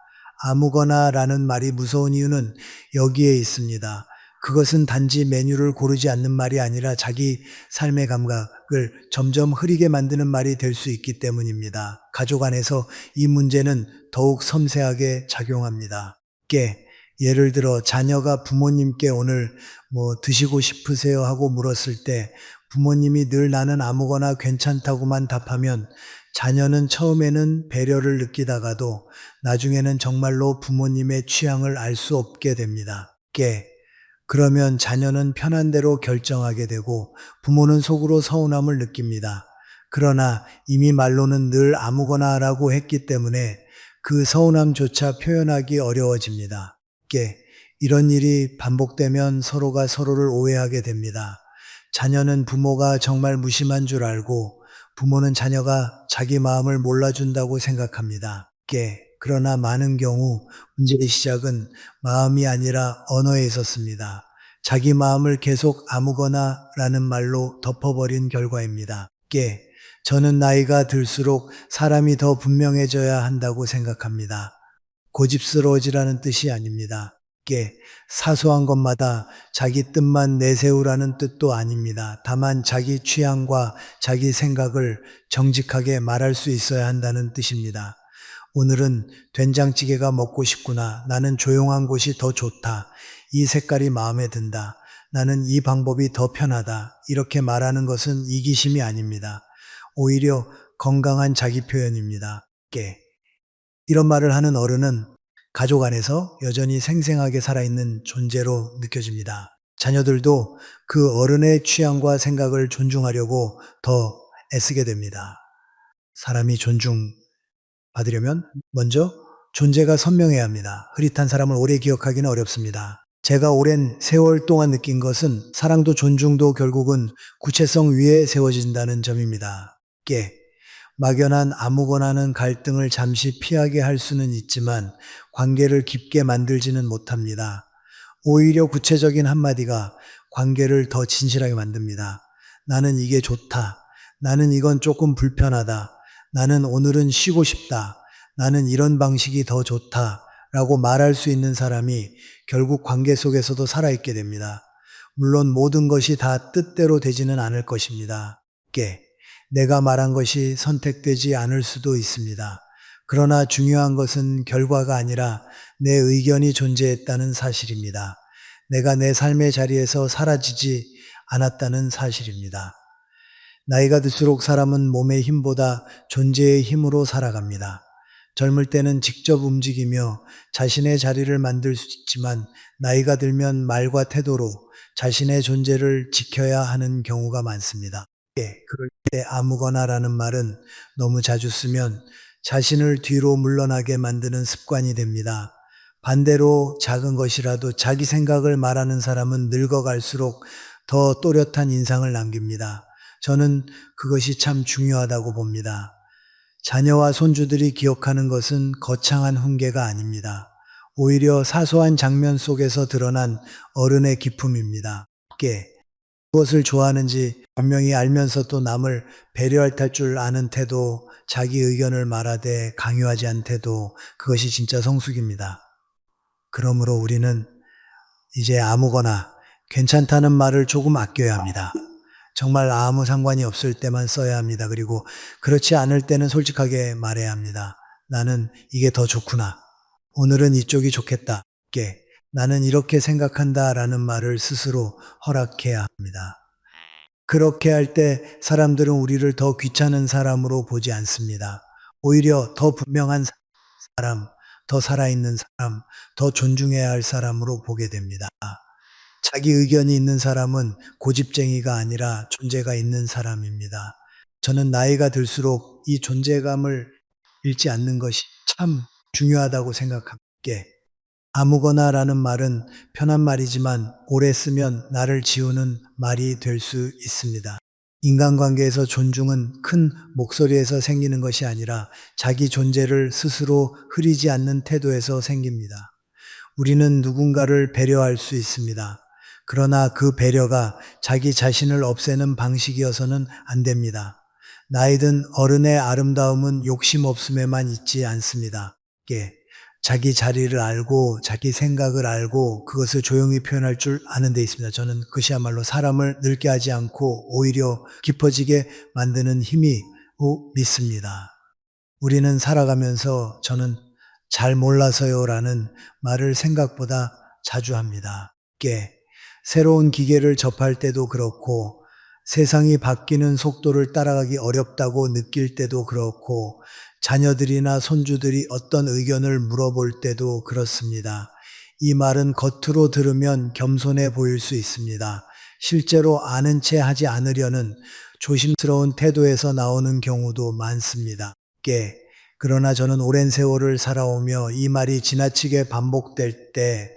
아무거나 라는 말이 무서운 이유는 여기에 있습니다. 그것은 단지 메뉴를 고르지 않는 말이 아니라 자기 삶의 감각을 점점 흐리게 만드는 말이 될 수 있기 때문입니다. 가족 안에서 이 문제는 더욱 섬세하게 작용합니다. 예를 들어 자녀가 부모님께 오늘 뭐 드시고 싶으세요 하고 물었을 때 부모님이 늘 나는 아무거나 괜찮다고만 답하면 자녀는 처음에는 배려를 느끼다가도 나중에는 정말로 부모님의 취향을 알 수 없게 됩니다. 그러면 자녀는 편한 대로 결정하게 되고 부모는 속으로 서운함을 느낍니다. 그러나 이미 말로는 늘 아무거나라고 했기 때문에 그 서운함조차 표현하기 어려워집니다. 이런 일이 반복되면 서로가 서로를 오해하게 됩니다. 자녀는 부모가 정말 무심한 줄 알고 부모는 자녀가 자기 마음을 몰라준다고 생각합니다. 그러나 많은 경우 문제의 시작은 마음이 아니라 언어에 있었습니다. 자기 마음을 계속 아무거나 라는 말로 덮어버린 결과입니다. 저는 나이가 들수록 사람이 더 분명해져야 한다고 생각합니다. 고집스러워지라는 뜻이 아닙니다. 사소한 것마다 자기 뜻만 내세우라는 뜻도 아닙니다. 다만 자기 취향과 자기 생각을 정직하게 말할 수 있어야 한다는 뜻입니다. 오늘은 된장찌개가 먹고 싶구나. 나는 조용한 곳이 더 좋다. 이 색깔이 마음에 든다. 나는 이 방법이 더 편하다. 이렇게 말하는 것은 이기심이 아닙니다. 오히려 건강한 자기 표현입니다. 이런 말을 하는 어른은 가족 안에서 여전히 생생하게 살아있는 존재로 느껴집니다. 자녀들도 그 어른의 취향과 생각을 존중하려고 더 애쓰게 됩니다. 사람이 존중받으려면 먼저 존재가 선명해야 합니다. 흐릿한 사람을 오래 기억하기는 어렵습니다. 제가 오랜 세월 동안 느낀 것은 사랑도 존중도 결국은 구체성 위에 세워진다는 점입니다. 막연한 아무거나는 갈등을 잠시 피하게 할 수는 있지만 관계를 깊게 만들지는 못합니다. 오히려 구체적인 한마디가 관계를 더 진실하게 만듭니다. 나는 이게 좋다. 나는 이건 조금 불편하다. 나는 오늘은 쉬고 싶다. 나는 이런 방식이 더 좋다. 라고 말할 수 있는 사람이 결국 관계 속에서도 살아있게 됩니다. 물론 모든 것이 다 뜻대로 되지는 않을 것입니다. 내가 말한 것이 선택되지 않을 수도 있습니다. 그러나 중요한 것은 결과가 아니라 내 의견이 존재했다는 사실입니다. 내가 내 삶의 자리에서 사라지지 않았다는 사실입니다. 나이가 들수록 사람은 몸의 힘보다 존재의 힘으로 살아갑니다. 젊을 때는 직접 움직이며 자신의 자리를 만들 수 있지만 나이가 들면 말과 태도로 자신의 존재를 지켜야 하는 경우가 많습니다. 그럴 때 아무거나라는 말은 너무 자주 쓰면 자신을 뒤로 물러나게 만드는 습관이 됩니다. 반대로 작은 것이라도 자기 생각을 말하는 사람은 늙어갈수록 더 또렷한 인상을 남깁니다. 저는 그것이 참 중요하다고 봅니다. 자녀와 손주들이 기억하는 것은 거창한 훈계가 아닙니다. 오히려 사소한 장면 속에서 드러난 어른의 기품입니다. 무엇을 좋아하는지 분명히 알면서도 남을 배려할 줄 아는 태도, 자기 의견을 말하되 강요하지 않은 태도, 그것이 진짜 성숙입니다. 그러므로 우리는 이제 아무거나 괜찮다는 말을 조금 아껴야 합니다. 정말 아무 상관이 없을 때만 써야 합니다. 그리고 그렇지 않을 때는 솔직하게 말해야 합니다. 나는 이게 더 좋구나. 오늘은 이쪽이 좋겠다. 나는 이렇게 생각한다 라는 말을 스스로 허락해야 합니다. 그렇게 할 때 사람들은 우리를 더 귀찮은 사람으로 보지 않습니다. 오히려 더 분명한 사람, 더 살아있는 사람, 더 존중해야 할 사람으로 보게 됩니다. 자기 의견이 있는 사람은 고집쟁이가 아니라 존재가 있는 사람입니다. 저는 나이가 들수록 이 존재감을 잃지 않는 것이 참 중요하다고 생각합니다. 아무거나라는 말은 편한 말이지만 오래 쓰면 나를 지우는 말이 될 수 있습니다. 인간관계에서 존중은 큰 목소리에서 생기는 것이 아니라 자기 존재를 스스로 흐리지 않는 태도에서 생깁니다. 우리는 누군가를 배려할 수 있습니다. 그러나 그 배려가 자기 자신을 없애는 방식이어서는 안 됩니다. 나이든 어른의 아름다움은 욕심 없음에만 있지 않습니다. 자기 자리를 알고 자기 생각을 알고 그것을 조용히 표현할 줄 아는 데 있습니다. 저는 그것이야말로 사람을 늙게 하지 않고 오히려 깊어지게 만드는 힘이고 믿습니다. 우리는 살아가면서 저는 잘 몰라서요라는 말을 생각보다 자주 합니다. 새로운 기계를 접할 때도 그렇고 세상이 바뀌는 속도를 따라가기 어렵다고 느낄 때도 그렇고 자녀들이나 손주들이 어떤 의견을 물어볼 때도 그렇습니다. 이 말은 겉으로 들으면 겸손해 보일 수 있습니다. 실제로 아는 채 하지 않으려는 조심스러운 태도에서 나오는 경우도 많습니다. 그러나 저는 오랜 세월을 살아오며 이 말이 지나치게 반복될 때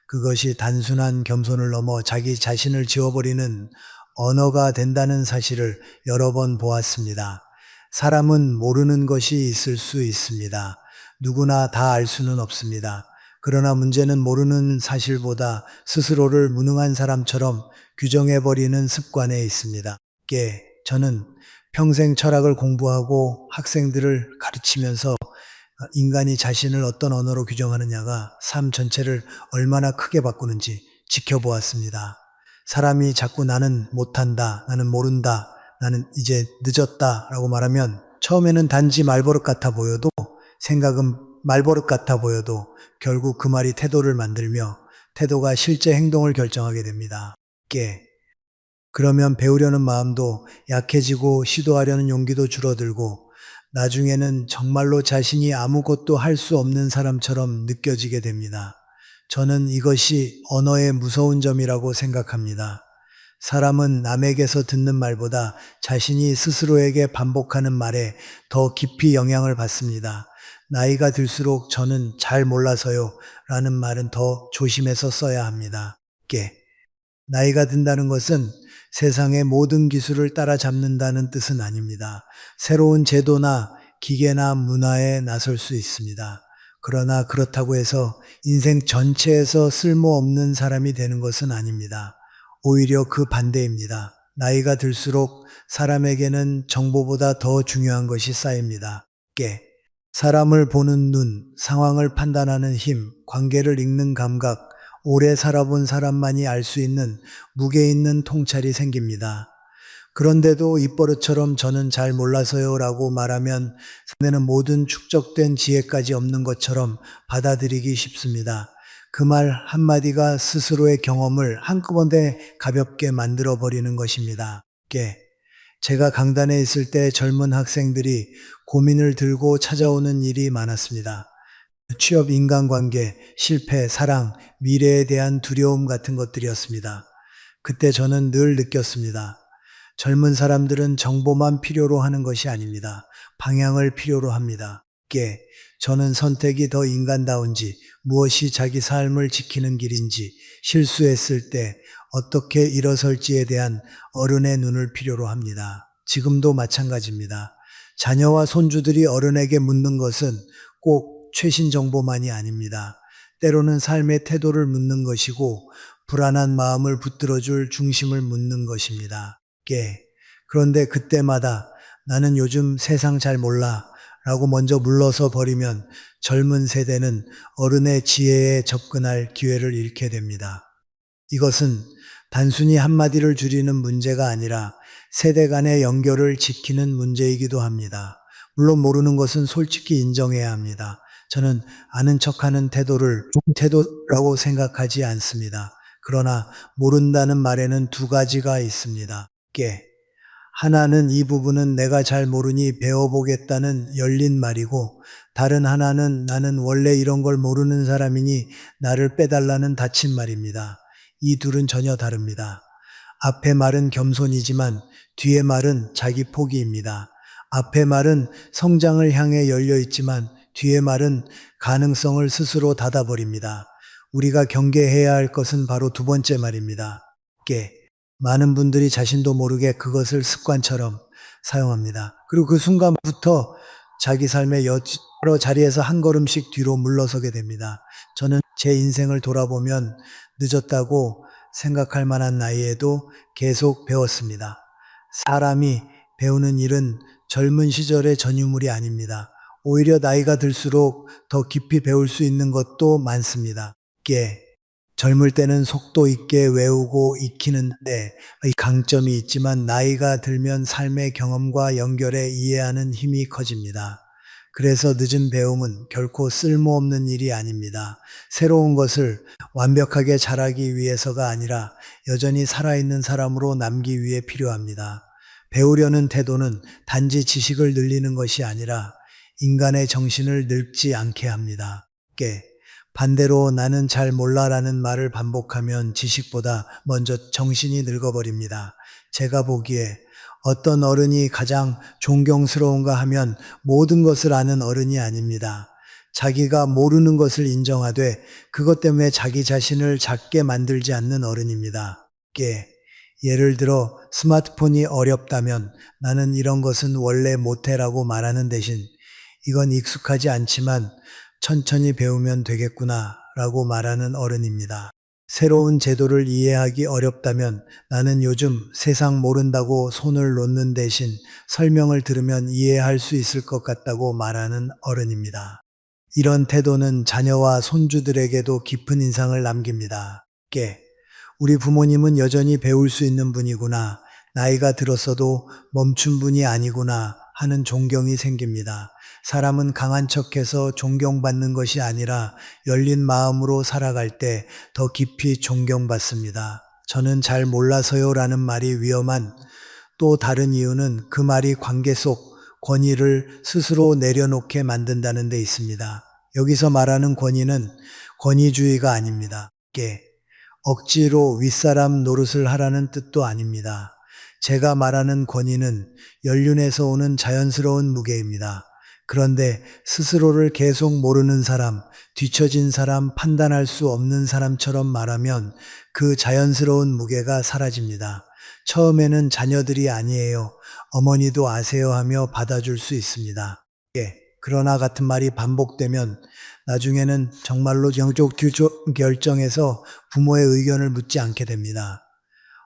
그것이 단순한 겸손을 넘어 자기 자신을 지워버리는 언어가 된다는 사실을 여러 번 보았습니다. 사람은 모르는 것이 있을 수 있습니다. 누구나 다 알 수는 없습니다. 그러나 문제는 모르는 사실보다 스스로를 무능한 사람처럼 규정해버리는 습관에 있습니다. 저는 평생 철학을 공부하고 학생들을 가르치면서 인간이 자신을 어떤 언어로 규정하느냐가 삶 전체를 얼마나 크게 바꾸는지 지켜보았습니다. 사람이 자꾸 나는 못한다, 나는 모른다, 나는 이제 늦었다 라고 말하면 처음에는 단지 말버릇 같아 보여도 생각은 말버릇 같아 보여도 결국 그 말이 태도를 만들며 태도가 실제 행동을 결정하게 됩니다. 그러면 배우려는 마음도 약해지고 시도하려는 용기도 줄어들고 나중에는 정말로 자신이 아무것도 할 수 없는 사람처럼 느껴지게 됩니다. 저는 이것이 언어의 무서운 점이라고 생각합니다. 사람은 남에게서 듣는 말보다 자신이 스스로에게 반복하는 말에 더 깊이 영향을 받습니다. 나이가 들수록 저는 잘 몰라서요 라는 말은 더 조심해서 써야 합니다. 나이가 든다는 것은 세상의 모든 기술을 따라잡는다는 뜻은 아닙니다. 새로운 제도나 기계나 문화에 나설 수 있습니다. 그러나 그렇다고 해서 인생 전체에서 쓸모없는 사람이 되는 것은 아닙니다. 오히려 그 반대입니다. 나이가 들수록 사람에게는 정보보다 더 중요한 것이 쌓입니다. 사람을 보는 눈, 상황을 판단하는 힘, 관계를 읽는 감각, 오래 살아본 사람만이 알 수 있는 무게 있는 통찰이 생깁니다. 그런데도 입버릇처럼 저는 잘 몰라서요 라고 말하면 상대는 모든 축적된 지혜까지 없는 것처럼 받아들이기 쉽습니다. 그 말 한마디가 스스로의 경험을 한꺼번에 가볍게 만들어버리는 것입니다. 제가 강단에 있을 때 젊은 학생들이 고민을 들고 찾아오는 일이 많았습니다. 취업, 인간관계, 실패, 사랑, 미래에 대한 두려움 같은 것들이었습니다. 그때 저는 늘 느꼈습니다. 젊은 사람들은 정보만 필요로 하는 것이 아닙니다. 방향을 필요로 합니다. 저는 선택이 더 인간다운지, 무엇이 자기 삶을 지키는 길인지, 실수했을 때 어떻게 일어설지에 대한 어른의 눈을 필요로 합니다. 지금도 마찬가지입니다. 자녀와 손주들이 어른에게 묻는 것은 꼭 최신 정보만이 아닙니다. 때로는 삶의 태도를 묻는 것이고 불안한 마음을 붙들어줄 중심을 묻는 것입니다. 그런데 그때마다 나는 요즘 세상 잘 몰라 라고 먼저 물러서 버리면 젊은 세대는 어른의 지혜에 접근할 기회를 잃게 됩니다. 이것은 단순히 한마디를 줄이는 문제가 아니라 세대 간의 연결을 지키는 문제이기도 합니다. 물론 모르는 것은 솔직히 인정해야 합니다. 저는 아는 척하는 태도를 태도라고 생각하지 않습니다. 그러나 모른다는 말에는 두 가지가 있습니다. 하나는 이 부분은 내가 잘 모르니 배워보겠다는 열린 말이고, 다른 하나는 나는 원래 이런 걸 모르는 사람이니 나를 빼달라는 닫힌 말입니다. 이 둘은 전혀 다릅니다. 앞의 말은 겸손이지만 뒤의 말은 자기 포기입니다. 앞의 말은 성장을 향해 열려 있지만 뒤의 말은 가능성을 스스로 닫아버립니다. 우리가 경계해야 할 것은 바로 두 번째 말입니다. 많은 분들이 자신도 모르게 그것을 습관처럼 사용합니다. 그리고 그 순간부터 자기 삶의 여러 자리에서 한 걸음씩 뒤로 물러서게 됩니다. 저는 제 인생을 돌아보면 늦었다고 생각할 만한 나이에도 계속 배웠습니다. 사람이 배우는 일은 젊은 시절의 전유물이 아닙니다. 오히려 나이가 들수록 더 깊이 배울 수 있는 것도 많습니다. 젊을 때는 속도 있게 외우고 익히는데 이 강점이 있지만 나이가 들면 삶의 경험과 연결해 이해하는 힘이 커집니다. 그래서 늦은 배움은 결코 쓸모없는 일이 아닙니다. 새로운 것을 완벽하게 잘하기 위해서가 아니라 여전히 살아있는 사람으로 남기 위해 필요합니다. 배우려는 태도는 단지 지식을 늘리는 것이 아니라 인간의 정신을 늙지 않게 합니다. 반대로 나는 잘 몰라라는 말을 반복하면 지식보다 먼저 정신이 늙어버립니다. 제가 보기에 어떤 어른이 가장 존경스러운가 하면 모든 것을 아는 어른이 아닙니다. 자기가 모르는 것을 인정하되 그것 때문에 자기 자신을 작게 만들지 않는 어른입니다. 예를 들어 스마트폰이 어렵다면 나는 이런 것은 원래 못해라고 말하는 대신 이건 익숙하지 않지만 천천히 배우면 되겠구나 라고 말하는 어른입니다. 새로운 제도를 이해하기 어렵다면 나는 요즘 세상 모른다고 손을 놓는 대신 설명을 들으면 이해할 수 있을 것 같다고 말하는 어른입니다. 이런 태도는 자녀와 손주들에게도 깊은 인상을 남깁니다. 우리 부모님은 여전히 배울 수 있는 분이구나, 나이가 들었어도 멈춘 분이 아니구나 하는 존경이 생깁니다. 사람은 강한 척해서 존경받는 것이 아니라 열린 마음으로 살아갈 때 더 깊이 존경받습니다. 저는 잘 몰라서요 라는 말이 위험한 또 다른 이유는 그 말이 관계 속 권위를 스스로 내려놓게 만든다는 데 있습니다. 여기서 말하는 권위는 권위주의가 아닙니다. 억지로 윗사람 노릇을 하라는 뜻도 아닙니다. 제가 말하는 권위는 연륜에서 오는 자연스러운 무게입니다. 그런데 스스로를 계속 모르는 사람, 뒤처진 사람, 판단할 수 없는 사람처럼 말하면 그 자연스러운 무게가 사라집니다. 처음에는 자녀들이 아니에요, 어머니도 아세요 하며 받아줄 수 있습니다. 그러나 같은 말이 반복되면 나중에는 정말로 영적 결정에서 부모의 의견을 묻지 않게 됩니다.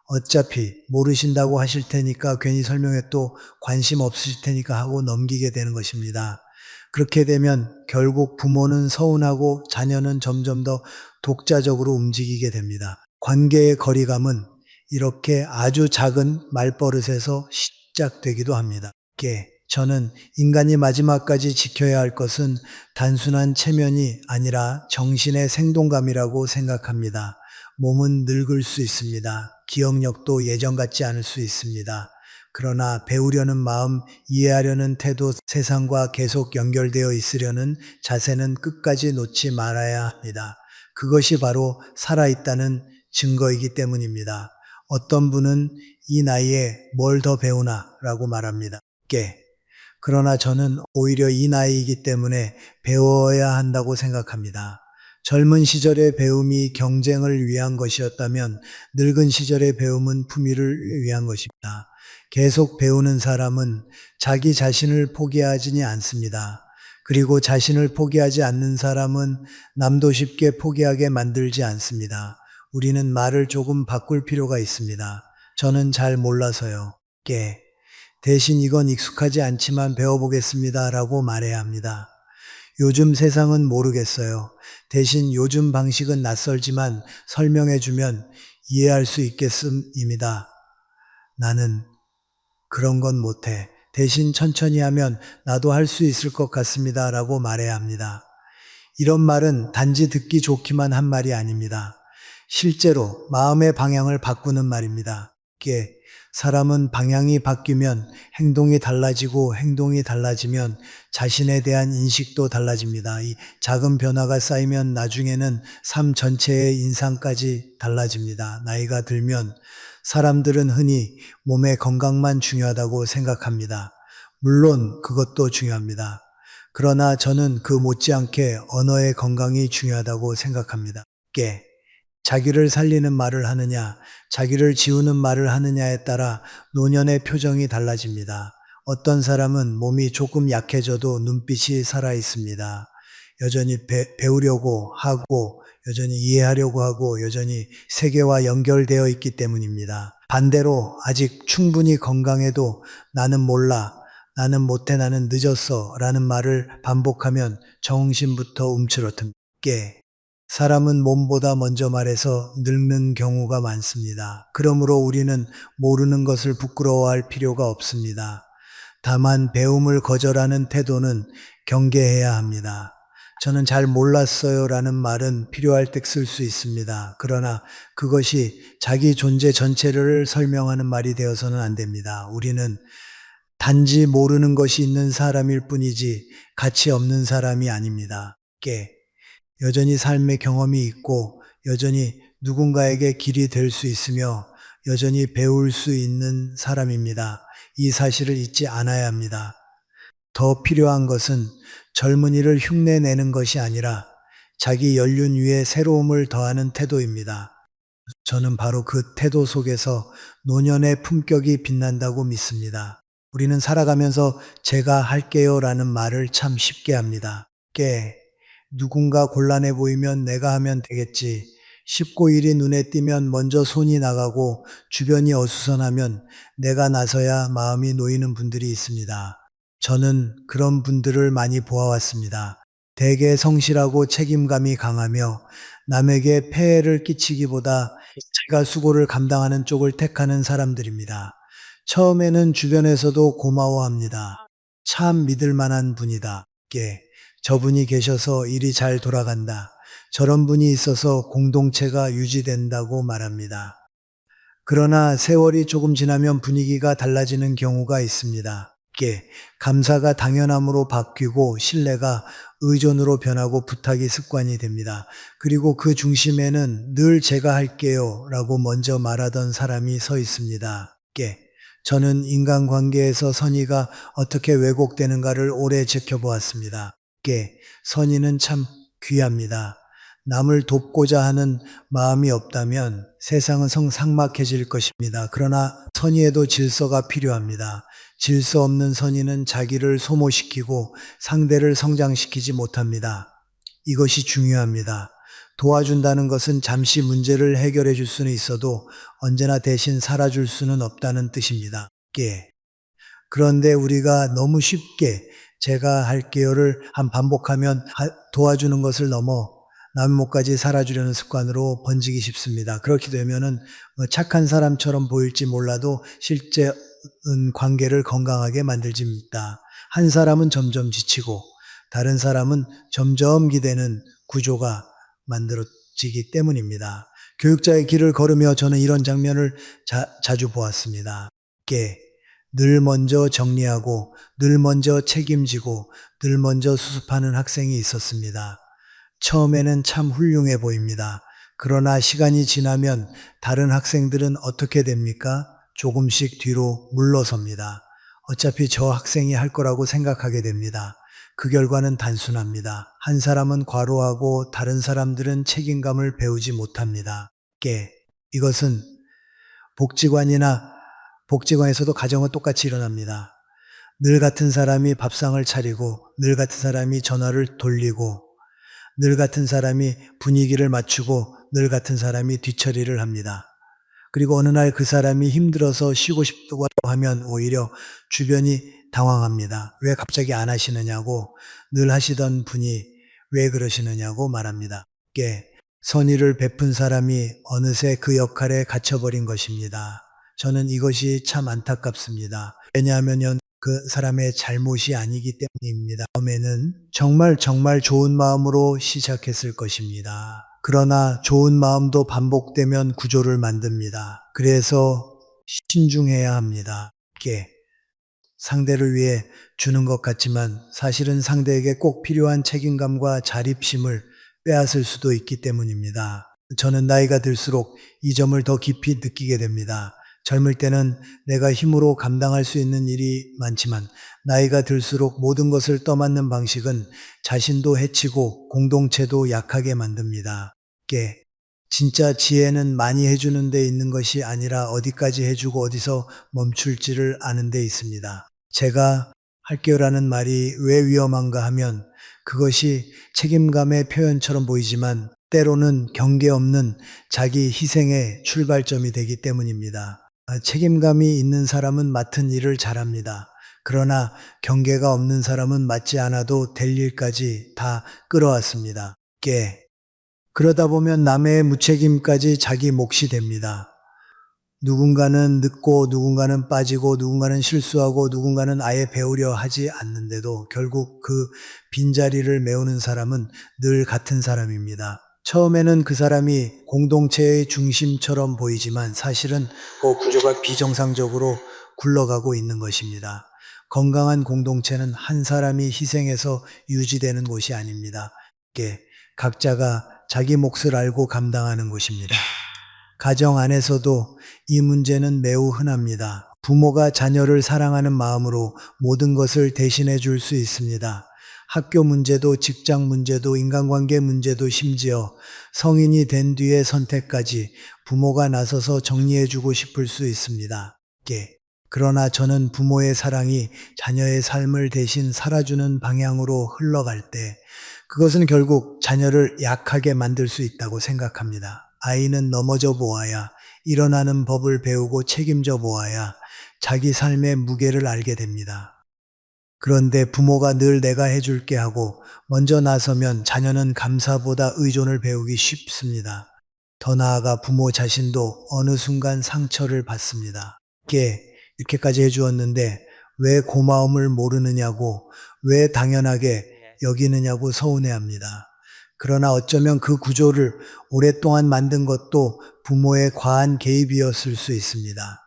어차피 모르신다고 하실 테니까 괜히 설명해 또 관심 없으실 테니까 하고 넘기게 되는 것입니다. 그렇게 되면 결국 부모는 서운하고 자녀는 점점 더 독자적으로 움직이게 됩니다. 관계의 거리감은 이렇게 아주 작은 말버릇에서 시작되기도 합니다. 저는 인간이 마지막까지 지켜야 할 것은 단순한 체면이 아니라 정신의 생동감이라고 생각합니다. 몸은 늙을 수 있습니다. 기억력도 예전 같지 않을 수 있습니다. 그러나 배우려는 마음, 이해하려는 태도, 세상과 계속 연결되어 있으려는 자세는 끝까지 놓지 말아야 합니다. 그것이 바로 살아있다는 증거이기 때문입니다. 어떤 분은 이 나이에 뭘 더 배우나 라고 말합니다. 깨. 그러나 저는 오히려 이 나이이기 때문에 배워야 한다고 생각합니다. 젊은 시절의 배움이 경쟁을 위한 것이었다면 늙은 시절의 배움은 품위를 위한 것입니다. 계속 배우는 사람은 자기 자신을 포기하지 않습니다. 그리고 자신을 포기하지 않는 사람은 남도 쉽게 포기하게 만들지 않습니다. 우리는 말을 조금 바꿀 필요가 있습니다. 저는 잘 몰라서요. 깨. 대신 이건 익숙하지 않지만 배워보겠습니다. 라고 말해야 합니다. 요즘 세상은 모르겠어요. 대신 요즘 방식은 낯설지만 설명해주면 이해할 수 있겠음입니다. 나는 그런 건 못해. 대신 천천히 하면 나도 할 수 있을 것 같습니다. 라고 말해야 합니다. 이런 말은 단지 듣기 좋기만 한 말이 아닙니다. 실제로 마음의 방향을 바꾸는 말입니다. 이게 사람은 방향이 바뀌면 행동이 달라지고 행동이 달라지면 자신에 대한 인식도 달라집니다. 이 작은 변화가 쌓이면 나중에는 삶 전체의 인상까지 달라집니다. 나이가 들면 사람들은 흔히 몸의 건강만 중요하다고 생각합니다. 물론 그것도 중요합니다. 그러나 저는 그 못지않게 언어의 건강이 중요하다고 생각합니다. 깨. 자기를 살리는 말을 하느냐, 자기를 지우는 말을 하느냐에 따라 노년의 표정이 달라집니다. 어떤 사람은 몸이 조금 약해져도 눈빛이 살아 있습니다. 여전히 배우려고 하고, 여전히 이해하려고 하고, 여전히 세계와 연결되어 있기 때문입니다. 반대로 아직 충분히 건강해도 나는 몰라, 나는 못해, 나는 늦었어 라는 말을 반복하면 정신부터 움츠러듭니다. 깨. 사람은 몸보다 먼저 말해서 늙는 경우가 많습니다. 그러므로 우리는 모르는 것을 부끄러워할 필요가 없습니다. 다만 배움을 거절하는 태도는 경계해야 합니다. 저는 잘 몰랐어요 라는 말은 필요할 때 쓸 수 있습니다. 그러나 그것이 자기 존재 전체를 설명하는 말이 되어서는 안 됩니다. 우리는 단지 모르는 것이 있는 사람일 뿐이지 가치 없는 사람이 아닙니다. 깨. 여전히 삶의 경험이 있고 여전히 누군가에게 길이 될 수 있으며 여전히 배울 수 있는 사람입니다. 이 사실을 잊지 않아야 합니다. 더 필요한 것은 젊은이를 흉내내는 것이 아니라 자기 연륜 위에 새로움을 더하는 태도입니다. 저는 바로 그 태도 속에서 노년의 품격이 빛난다고 믿습니다. 우리는 살아가면서 제가 할게요 라는 말을 참 쉽게 합니다. 깨. 누군가 곤란해 보이면 내가 하면 되겠지. 쉽고 일이 눈에 띄면 먼저 손이 나가고 주변이 어수선하면 내가 나서야 마음이 놓이는 분들이 있습니다. 저는 그런 분들을 많이 보아왔습니다. 대개 성실하고 책임감이 강하며 남에게 폐해를 끼치기보다 자기가 수고를 감당하는 쪽을 택하는 사람들입니다. 처음에는 주변에서도 고마워합니다. 참 믿을 만한 분이다. 저분이 계셔서 일이 잘 돌아간다. 저런 분이 있어서 공동체가 유지된다고 말합니다. 그러나 세월이 조금 지나면 분위기가 달라지는 경우가 있습니다. 감사가 당연함으로 바뀌고 신뢰가 의존으로 변하고 부탁이 습관이 됩니다. 그리고 그 중심에는 늘 제가 할게요 라고 먼저 말하던 사람이 서 있습니다. 저는 인간관계에서 선의가 어떻게 왜곡되는가를 오래 지켜보았습니다. 선의는 참 귀합니다. 남을 돕고자 하는 마음이 없다면 세상은 삭막해질 것입니다. 그러나 선의에도 질서가 필요합니다. 질서 없는 선의는 자기를 소모시키고 상대를 성장시키지 못합니다. 이것이 중요합니다. 도와준다는 것은 잠시 문제를 해결해 줄 수는 있어도 언제나 대신 살아줄 수는 없다는 뜻입니다. 그런데 우리가 너무 쉽게 제가 할게요를 반복하면 도와주는 것을 넘어 남의 목까지 살아주려는 습관으로 번지기 쉽습니다. 그렇게 되면은 착한 사람처럼 보일지 몰라도 실제 관계를 건강하게 만들집니다. 한 사람은 점점 지치고 다른 사람은 점점 기대는 구조가 만들어지기 때문입니다. 교육자의 길을 걸으며 저는 이런 장면을 자주 보았습니다. 늘 먼저 정리하고, 늘 먼저 책임지고, 늘 먼저 수습하는 학생이 있었습니다. 처음에는 참 훌륭해 보입니다. 그러나 시간이 지나면 다른 학생들은 어떻게 됩니까? 조금씩 뒤로 물러섭니다. 어차피 저 학생이 할 거라고 생각하게 됩니다. 그 결과는 단순합니다. 한 사람은 과로하고 다른 사람들은 책임감을 배우지 못합니다. 이것은 복지관에서도 가정은 똑같이 일어납니다. 늘 같은 사람이 밥상을 차리고, 늘 같은 사람이 전화를 돌리고, 늘 같은 사람이 분위기를 맞추고, 늘 같은 사람이 뒤처리를 합니다. 그리고 어느 날 그 사람이 힘들어서 쉬고 싶다고 하면 오히려 주변이 당황합니다. 왜 갑자기 안 하시느냐고, 늘 하시던 분이 왜 그러시느냐고 말합니다. 선의를 베푼 사람이 어느새 그 역할에 갇혀버린 것입니다. 저는 이것이 참 안타깝습니다. 왜냐하면 그 사람의 잘못이 아니기 때문입니다. 처음에는 정말 좋은 마음으로 시작했을 것입니다. 그러나 좋은 마음도 반복되면 구조를 만듭니다. 그래서 신중해야 합니다. 상대를 위해 주는 것 같지만 사실은 상대에게 꼭 필요한 책임감과 자립심을 빼앗을 수도 있기 때문입니다. 저는 나이가 들수록 이 점을 더 깊이 느끼게 됩니다. 젊을 때는 내가 힘으로 감당할 수 있는 일이 많지만 나이가 들수록 모든 것을 떠맡는 방식은 자신도 해치고 공동체도 약하게 만듭니다. 진짜 지혜는 많이 해주는 데 있는 것이 아니라 어디까지 해주고 어디서 멈출지를 아는 데 있습니다. 제가 할게요라는 말이 왜 위험한가 하면 그것이 책임감의 표현처럼 보이지만 때로는 경계 없는 자기 희생의 출발점이 되기 때문입니다. 책임감이 있는 사람은 맡은 일을 잘합니다. 그러나 경계가 없는 사람은 맡지 않아도 될 일까지 다 끌어왔습니다. 그러다 보면 남의 무책임까지 자기 몫이 됩니다. 누군가는 늦고 누군가는 빠지고 누군가는 실수하고 누군가는 아예 배우려 하지 않는데도 결국 그 빈자리를 메우는 사람은 늘 같은 사람입니다. 처음에는 그 사람이 공동체의 중심처럼 보이지만 사실은 그 구조가 비정상적으로 굴러가고 있는 것입니다. 건강한 공동체는 한 사람이 희생해서 유지되는 곳이 아닙니다. 각자가 자기 몫을 알고 감당하는 곳입니다. 가정 안에서도 이 문제는 매우 흔합니다. 부모가 자녀를 사랑하는 마음으로 모든 것을 대신해 줄 수 있습니다. 학교 문제도 직장 문제도 인간관계 문제도 심지어 성인이 된 뒤의 선택까지 부모가 나서서 정리해 주고 싶을 수 있습니다. 그러나 저는 부모의 사랑이 자녀의 삶을 대신 살아주는 방향으로 흘러갈 때 그것은 결국 자녀를 약하게 만들 수 있다고 생각합니다. 아이는 넘어져 보아야 일어나는 법을 배우고 책임져 보아야 자기 삶의 무게를 알게 됩니다. 그런데 부모가 늘 내가 해줄게 하고 먼저 나서면 자녀는 감사보다 의존을 배우기 쉽습니다. 더 나아가 부모 자신도 어느 순간 상처를 받습니다. 이렇게까지 해주었는데 왜 고마움을 모르느냐고, 왜 당연하게 여기느냐고 서운해합니다. 그러나 어쩌면 그 구조를 오랫동안 만든 것도 부모의 과한 개입이었을 수 있습니다.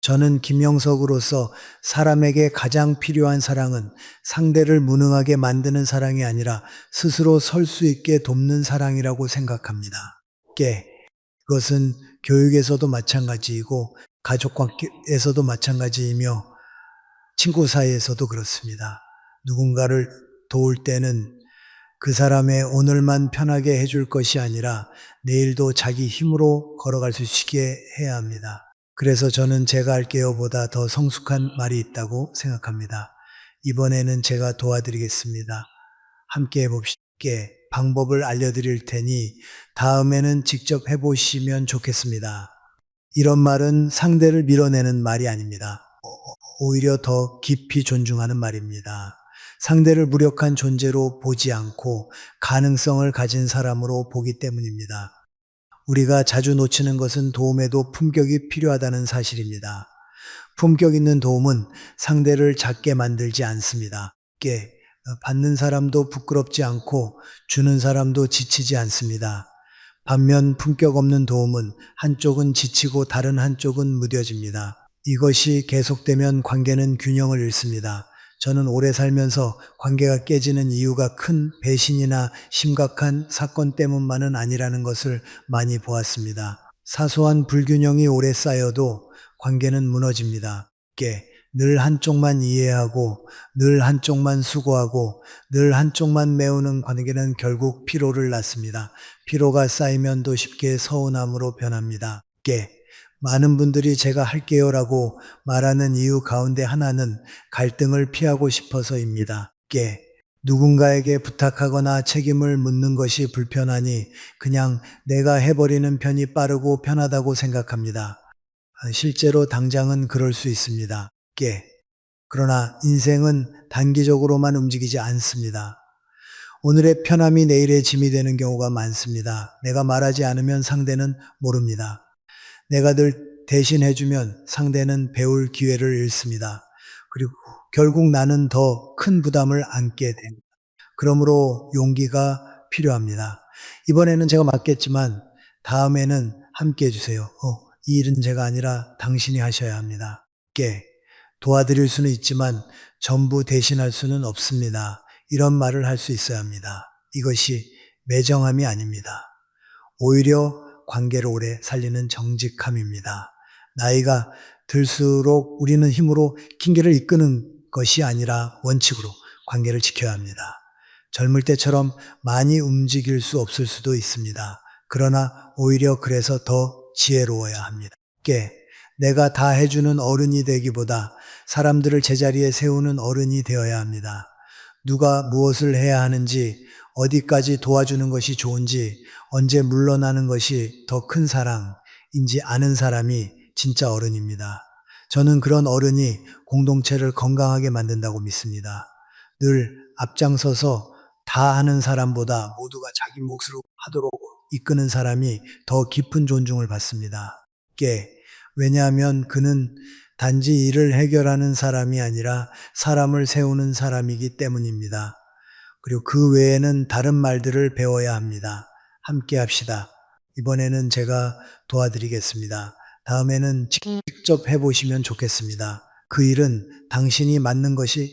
저는 김영석으로서 사람에게 가장 필요한 사랑은 상대를 무능하게 만드는 사랑이 아니라 스스로 설 수 있게 돕는 사랑이라고 생각합니다. 그것은 교육에서도 마찬가지이고 가족관계에서도 마찬가지이며 친구 사이에서도 그렇습니다. 누군가를 도울 때는 그 사람의 오늘만 편하게 해줄 것이 아니라 내일도 자기 힘으로 걸어갈 수 있게 해야 합니다. 그래서 저는 제가 할게요보다 더 성숙한 말이 있다고 생각합니다. 이번에는 제가 도와드리겠습니다. 함께 해봅시다. 방법을 알려드릴 테니 다음에는 직접 해보시면 좋겠습니다. 이런 말은 상대를 밀어내는 말이 아닙니다. 오히려 더 깊이 존중하는 말입니다. 상대를 무력한 존재로 보지 않고 가능성을 가진 사람으로 보기 때문입니다. 우리가 자주 놓치는 것은 도움에도 품격이 필요하다는 사실입니다. 품격 있는 도움은 상대를 작게 만들지 않습니다. 받는 사람도 부끄럽지 않고 주는 사람도 지치지 않습니다. 반면 품격 없는 도움은 한쪽은 지치고 다른 한쪽은 무뎌집니다. 이것이 계속되면 관계는 균형을 잃습니다. 저는 오래 살면서 관계가 깨지는 이유가 큰 배신이나 심각한 사건 때문만은 아니라는 것을 많이 보았습니다. 사소한 불균형이 오래 쌓여도 관계는 무너집니다. 늘 한쪽만 이해하고 늘 한쪽만 수고하고 늘 한쪽만 메우는 관계는 결국 피로를 낳습니다. 피로가 쌓이면 더 쉽게 서운함으로 변합니다. 많은 분들이 제가 할게요라고 말하는 이유 가운데 하나는 갈등을 피하고 싶어서입니다. 누군가에게 부탁하거나 책임을 묻는 것이 불편하니 그냥 내가 해버리는 편이 빠르고 편하다고 생각합니다. 실제로 당장은 그럴 수 있습니다. 그러나 인생은 단기적으로만 움직이지 않습니다. 오늘의 편함이 내일의 짐이 되는 경우가 많습니다. 내가 말하지 않으면 상대는 모릅니다. 내가 늘 대신해주면 상대는 배울 기회를 잃습니다. 그리고 결국 나는 더 큰 부담을 안게 됩니다. 그러므로 용기가 필요합니다. 이번에는 제가 맡겠지만 다음에는 함께 해주세요. 이 일은 제가 아니라 당신이 하셔야 합니다. 도와드릴 수는 있지만 전부 대신할 수는 없습니다. 이런 말을 할 수 있어야 합니다. 이것이 매정함이 아닙니다. 오히려 관계를 오래 살리는 정직함입니다. 나이가 들수록 우리는 힘으로 킹계를 이끄는 것이 아니라 원칙으로 관계를 지켜야 합니다. 젊을 때처럼 많이 움직일 수 없을 수도 있습니다. 그러나 오히려 그래서 더 지혜로워야 합니다. 내가 다 해주는 어른이 되기보다 사람들을 제자리에 세우는 어른이 되어야 합니다. 누가 무엇을 해야 하는지, 어디까지 도와주는 것이 좋은지, 언제 물러나는 것이 더 큰 사랑인지 아는 사람이 진짜 어른입니다. 저는 그런 어른이 공동체를 건강하게 만든다고 믿습니다. 늘 앞장서서 다 하는 사람보다 모두가 자기 몫으로 하도록 이끄는 사람이 더 깊은 존중을 받습니다. 왜냐하면 그는 단지 일을 해결하는 사람이 아니라 사람을 세우는 사람이기 때문입니다. 그리고 그 외에는 다른 말들을 배워야 합니다. 함께 합시다. 이번에는 제가 도와드리겠습니다. 다음에는 직접 해보시면 좋겠습니다. 그 일은 당신이 맡는 것이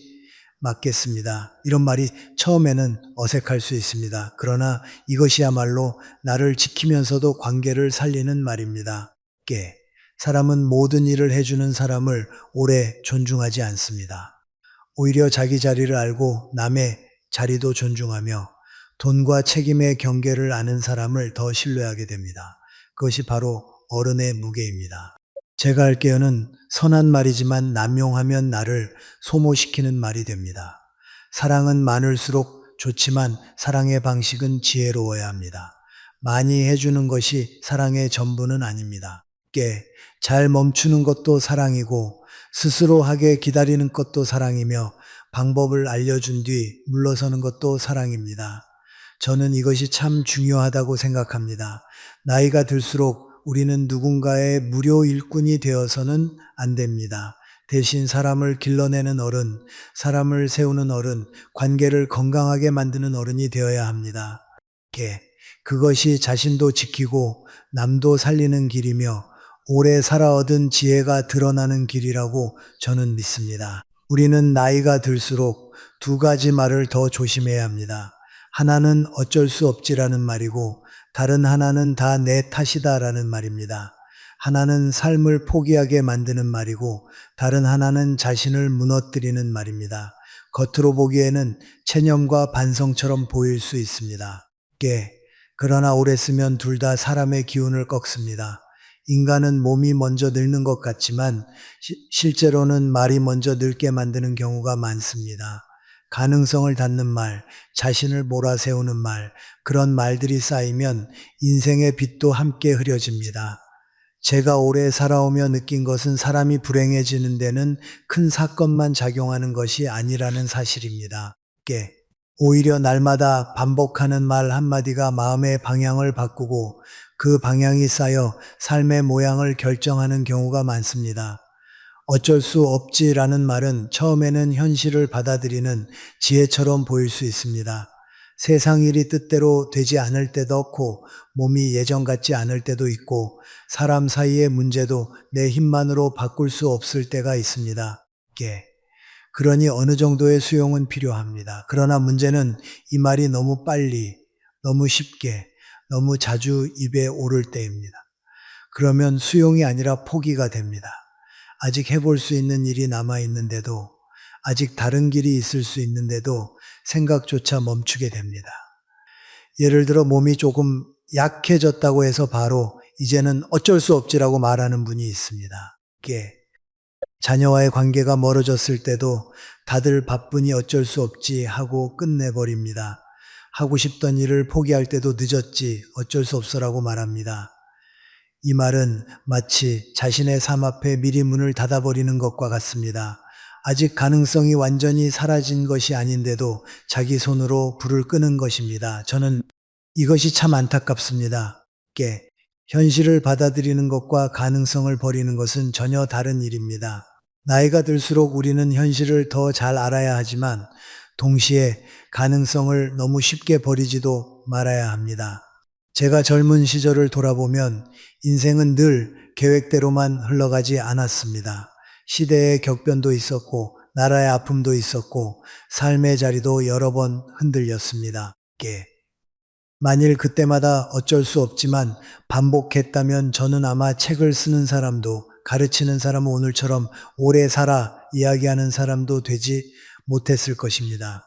맞겠습니다. 이런 말이 처음에는 어색할 수 있습니다. 그러나 이것이야말로 나를 지키면서도 관계를 살리는 말입니다. 사람은 모든 일을 해주는 사람을 오래 존중하지 않습니다. 오히려 자기 자리를 알고 남의 자리도 존중하며 돈과 책임의 경계를 아는 사람을 더 신뢰하게 됩니다. 그것이 바로 어른의 무게입니다. 제가 할게요는 선한 말이지만 남용하면 나를 소모시키는 말이 됩니다. 사랑은 많을수록 좋지만 사랑의 방식은 지혜로워야 합니다. 많이 해주는 것이 사랑의 전부는 아닙니다. 잘 멈추는 것도 사랑이고 스스로 하게 기다리는 것도 사랑이며 방법을 알려준 뒤 물러서는 것도 사랑입니다. 저는 이것이 참 중요하다고 생각합니다. 나이가 들수록 우리는 누군가의 무료 일꾼이 되어서는 안 됩니다. 대신 사람을 길러내는 어른, 사람을 세우는 어른, 관계를 건강하게 만드는 어른이 되어야 합니다. 그것이 자신도 지키고 남도 살리는 길이며 오래 살아 얻은 지혜가 드러나는 길이라고 저는 믿습니다. 우리는 나이가 들수록 두 가지 말을 더 조심해야 합니다. 하나는 어쩔 수 없지라는 말이고 다른 하나는 다 내 탓이다라는 말입니다. 하나는 삶을 포기하게 만드는 말이고 다른 하나는 자신을 무너뜨리는 말입니다. 겉으로 보기에는 체념과 반성처럼 보일 수 있습니다. 그러나 오래 쓰면 둘 다 사람의 기운을 꺾습니다. 인간은 몸이 먼저 늙는 것 같지만 실제로는 말이 먼저 늙게 만드는 경우가 많습니다. 가능성을 닫는 말, 자신을 몰아세우는 말, 그런 말들이 쌓이면 인생의 빛도 함께 흐려집니다. 제가 오래 살아오며 느낀 것은 사람이 불행해지는 데는 큰 사건만 작용하는 것이 아니라는 사실입니다. 오히려 날마다 반복하는 말 한마디가 마음의 방향을 바꾸고 그 방향이 쌓여 삶의 모양을 결정하는 경우가 많습니다. 어쩔 수 없지라는 말은 처음에는 현실을 받아들이는 지혜처럼 보일 수 있습니다. 세상 일이 뜻대로 되지 않을 때도 없고 몸이 예전 같지 않을 때도 있고 사람 사이의 문제도 내 힘만으로 바꿀 수 없을 때가 있습니다. 예. 그러니 어느 정도의 수용은 필요합니다. 그러나 문제는 이 말이 너무 빨리, 너무 쉽게, 너무 자주 입에 오를 때입니다. 그러면 수용이 아니라 포기가 됩니다. 아직 해볼 수 있는 일이 남아 있는데도, 아직 다른 길이 있을 수 있는데도 생각조차 멈추게 됩니다. 예를 들어 몸이 조금 약해졌다고 해서 바로 이제는 어쩔 수 없지라고 말하는 분이 있습니다. 이게 자녀와의 관계가 멀어졌을 때도 다들 바쁘니 어쩔 수 없지 하고 끝내버립니다. 하고 싶던 일을 포기할 때도 늦었지 어쩔 수 없어라고 말합니다. 이 말은 마치 자신의 삶 앞에 미리 문을 닫아버리는 것과 같습니다. 아직 가능성이 완전히 사라진 것이 아닌데도 자기 손으로 불을 끄는 것입니다. 저는 이것이 참 안타깝습니다. 현실을 받아들이는 것과 가능성을 버리는 것은 전혀 다른 일입니다. 나이가 들수록 우리는 현실을 더 잘 알아야 하지만 동시에 가능성을 너무 쉽게 버리지도 말아야 합니다. 제가 젊은 시절을 돌아보면 인생은 늘 계획대로만 흘러가지 않았습니다. 시대의 격변도 있었고 나라의 아픔도 있었고 삶의 자리도 여러 번 흔들렸습니다. 만일 그때마다 어쩔 수 없지만 반복했다면 저는 아마 책을 쓰는 사람도 가르치는 사람은 오늘처럼 오래 살아 이야기하는 사람도 되지 못했을 것입니다.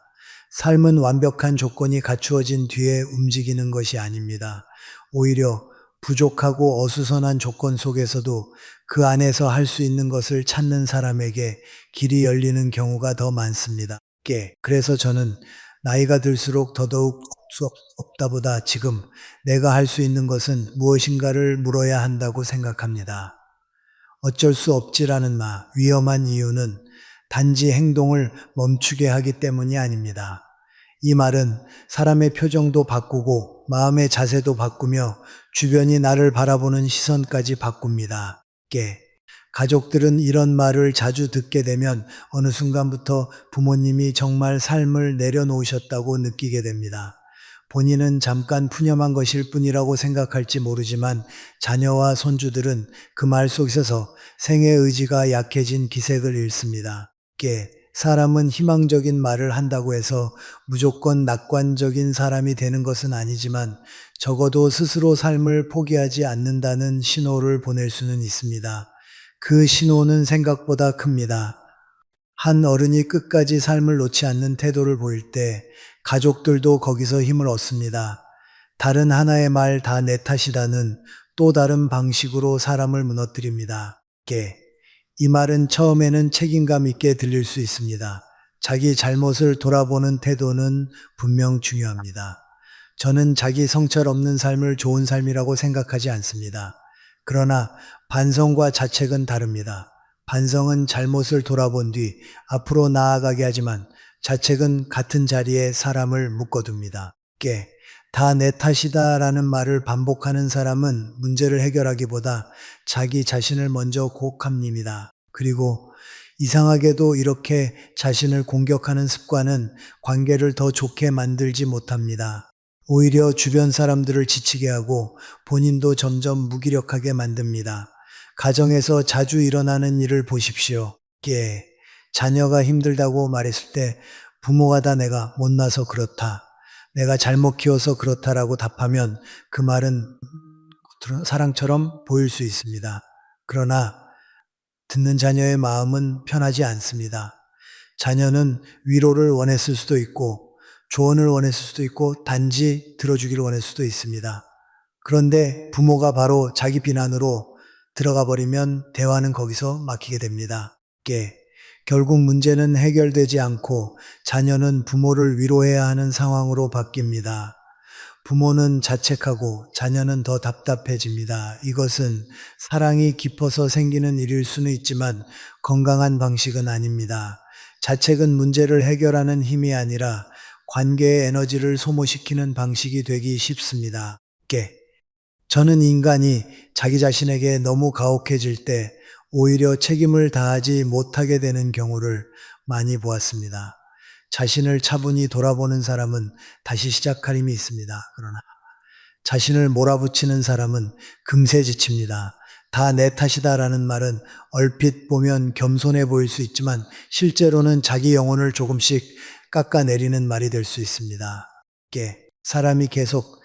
삶은 완벽한 조건이 갖추어진 뒤에 움직이는 것이 아닙니다. 오히려 부족하고 어수선한 조건 속에서도 그 안에서 할 수 있는 것을 찾는 사람에게 길이 열리는 경우가 더 많습니다. 그래서 저는 나이가 들수록 더더욱 수 없다보다 지금 내가 할 수 있는 것은 무엇인가를 물어야 한다고 생각합니다. 어쩔 수 없지라는 말, 위험한 이유는 단지 행동을 멈추게 하기 때문이 아닙니다. 이 말은 사람의 표정도 바꾸고 마음의 자세도 바꾸며 주변이 나를 바라보는 시선까지 바꿉니다. 가족들은 이런 말을 자주 듣게 되면 어느 순간부터 부모님이 정말 삶을 내려놓으셨다고 느끼게 됩니다. 본인은 잠깐 푸념한 것일 뿐이라고 생각할지 모르지만 자녀와 손주들은 그 말 속에서 생의 의지가 약해진 기색을 잃습니다. 사람은 희망적인 말을 한다고 해서 무조건 낙관적인 사람이 되는 것은 아니지만 적어도 스스로 삶을 포기하지 않는다는 신호를 보낼 수는 있습니다. 그 신호는 생각보다 큽니다. 한 어른이 끝까지 삶을 놓지 않는 태도를 보일 때 가족들도 거기서 힘을 얻습니다. 다른 하나의 말 다 내 탓이라는 또 다른 방식으로 사람을 무너뜨립니다. 이 말은 처음에는 책임감 있게 들릴 수 있습니다. 자기 잘못을 돌아보는 태도는 분명 중요합니다. 저는 자기 성찰 없는 삶을 좋은 삶이라고 생각하지 않습니다. 그러나 반성과 자책은 다릅니다. 반성은 잘못을 돌아본 뒤 앞으로 나아가게 하지만 자책은 같은 자리에 사람을 묶어둡니다. 다 내 탓이다라는 말을 반복하는 사람은 문제를 해결하기보다 자기 자신을 먼저 곡합니다. 그리고 이상하게도 이렇게 자신을 공격하는 습관은 관계를 더 좋게 만들지 못합니다. 오히려 주변 사람들을 지치게 하고 본인도 점점 무기력하게 만듭니다. 가정에서 자주 일어나는 일을 보십시오. 자녀가 힘들다고 말했을 때 부모가 다 내가 못나서 그렇다, 내가 잘못 키워서 그렇다라고 답하면 그 말은 사랑처럼 보일 수 있습니다. 그러나 듣는 자녀의 마음은 편하지 않습니다. 자녀는 위로를 원했을 수도 있고 조언을 원했을 수도 있고 단지 들어주기를 원했을 수도 있습니다. 그런데 부모가 바로 자기 비난으로 들어가 버리면 대화는 거기서 막히게 됩니다. 결국 문제는 해결되지 않고 자녀는 부모를 위로해야 하는 상황으로 바뀝니다. 부모는 자책하고 자녀는 더 답답해집니다. 이것은 사랑이 깊어서 생기는 일일 수는 있지만 건강한 방식은 아닙니다. 자책은 문제를 해결하는 힘이 아니라 관계의 에너지를 소모시키는 방식이 되기 쉽습니다. 저는 인간이 자기 자신에게 너무 가혹해질 때 오히려 책임을 다하지 못하게 되는 경우를 많이 보았습니다. 자신을 차분히 돌아보는 사람은 다시 시작할 힘이 있습니다. 그러나 자신을 몰아붙이는 사람은 금세 지칩니다. 다 내 탓이다라는 말은 얼핏 보면 겸손해 보일 수 있지만 실제로는 자기 영혼을 조금씩 깎아내리는 말이 될 수 있습니다. 사람이 계속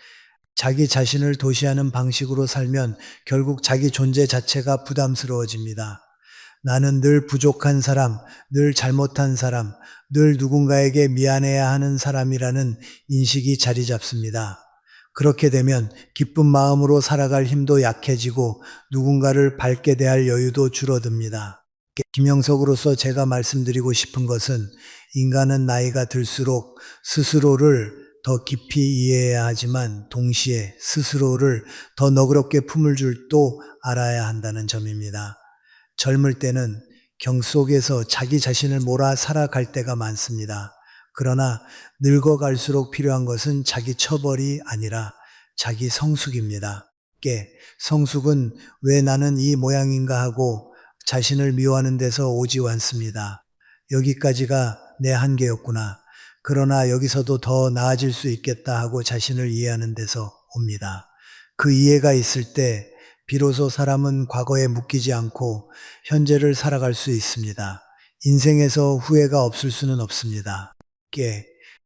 자기 자신을 도시하는 방식으로 살면 결국 자기 존재 자체가 부담스러워집니다. 나는 늘 부족한 사람, 늘 잘못한 사람, 늘 누군가에게 미안해야 하는 사람이라는 인식이 자리 잡습니다. 그렇게 되면 기쁜 마음으로 살아갈 힘도 약해지고 누군가를 밝게 대할 여유도 줄어듭니다. 김영석으로서 제가 말씀드리고 싶은 것은 인간은 나이가 들수록 스스로를 더 깊이 이해해야 하지만 동시에 스스로를 더 너그럽게 품을 줄도 알아야 한다는 점입니다. 젊을 때는 경 속에서 자기 자신을 몰아 살아갈 때가 많습니다. 그러나 늙어갈수록 필요한 것은 자기 처벌이 아니라 자기 성숙입니다. 성숙은 왜 나는 이 모양인가 하고 자신을 미워하는 데서 오지 않습니다. 여기까지가 내 한계였구나. 그러나 여기서도 더 나아질 수 있겠다 하고 자신을 이해하는 데서 옵니다. 그 이해가 있을 때 비로소 사람은 과거에 묶이지 않고 현재를 살아갈 수 있습니다. 인생에서 후회가 없을 수는 없습니다.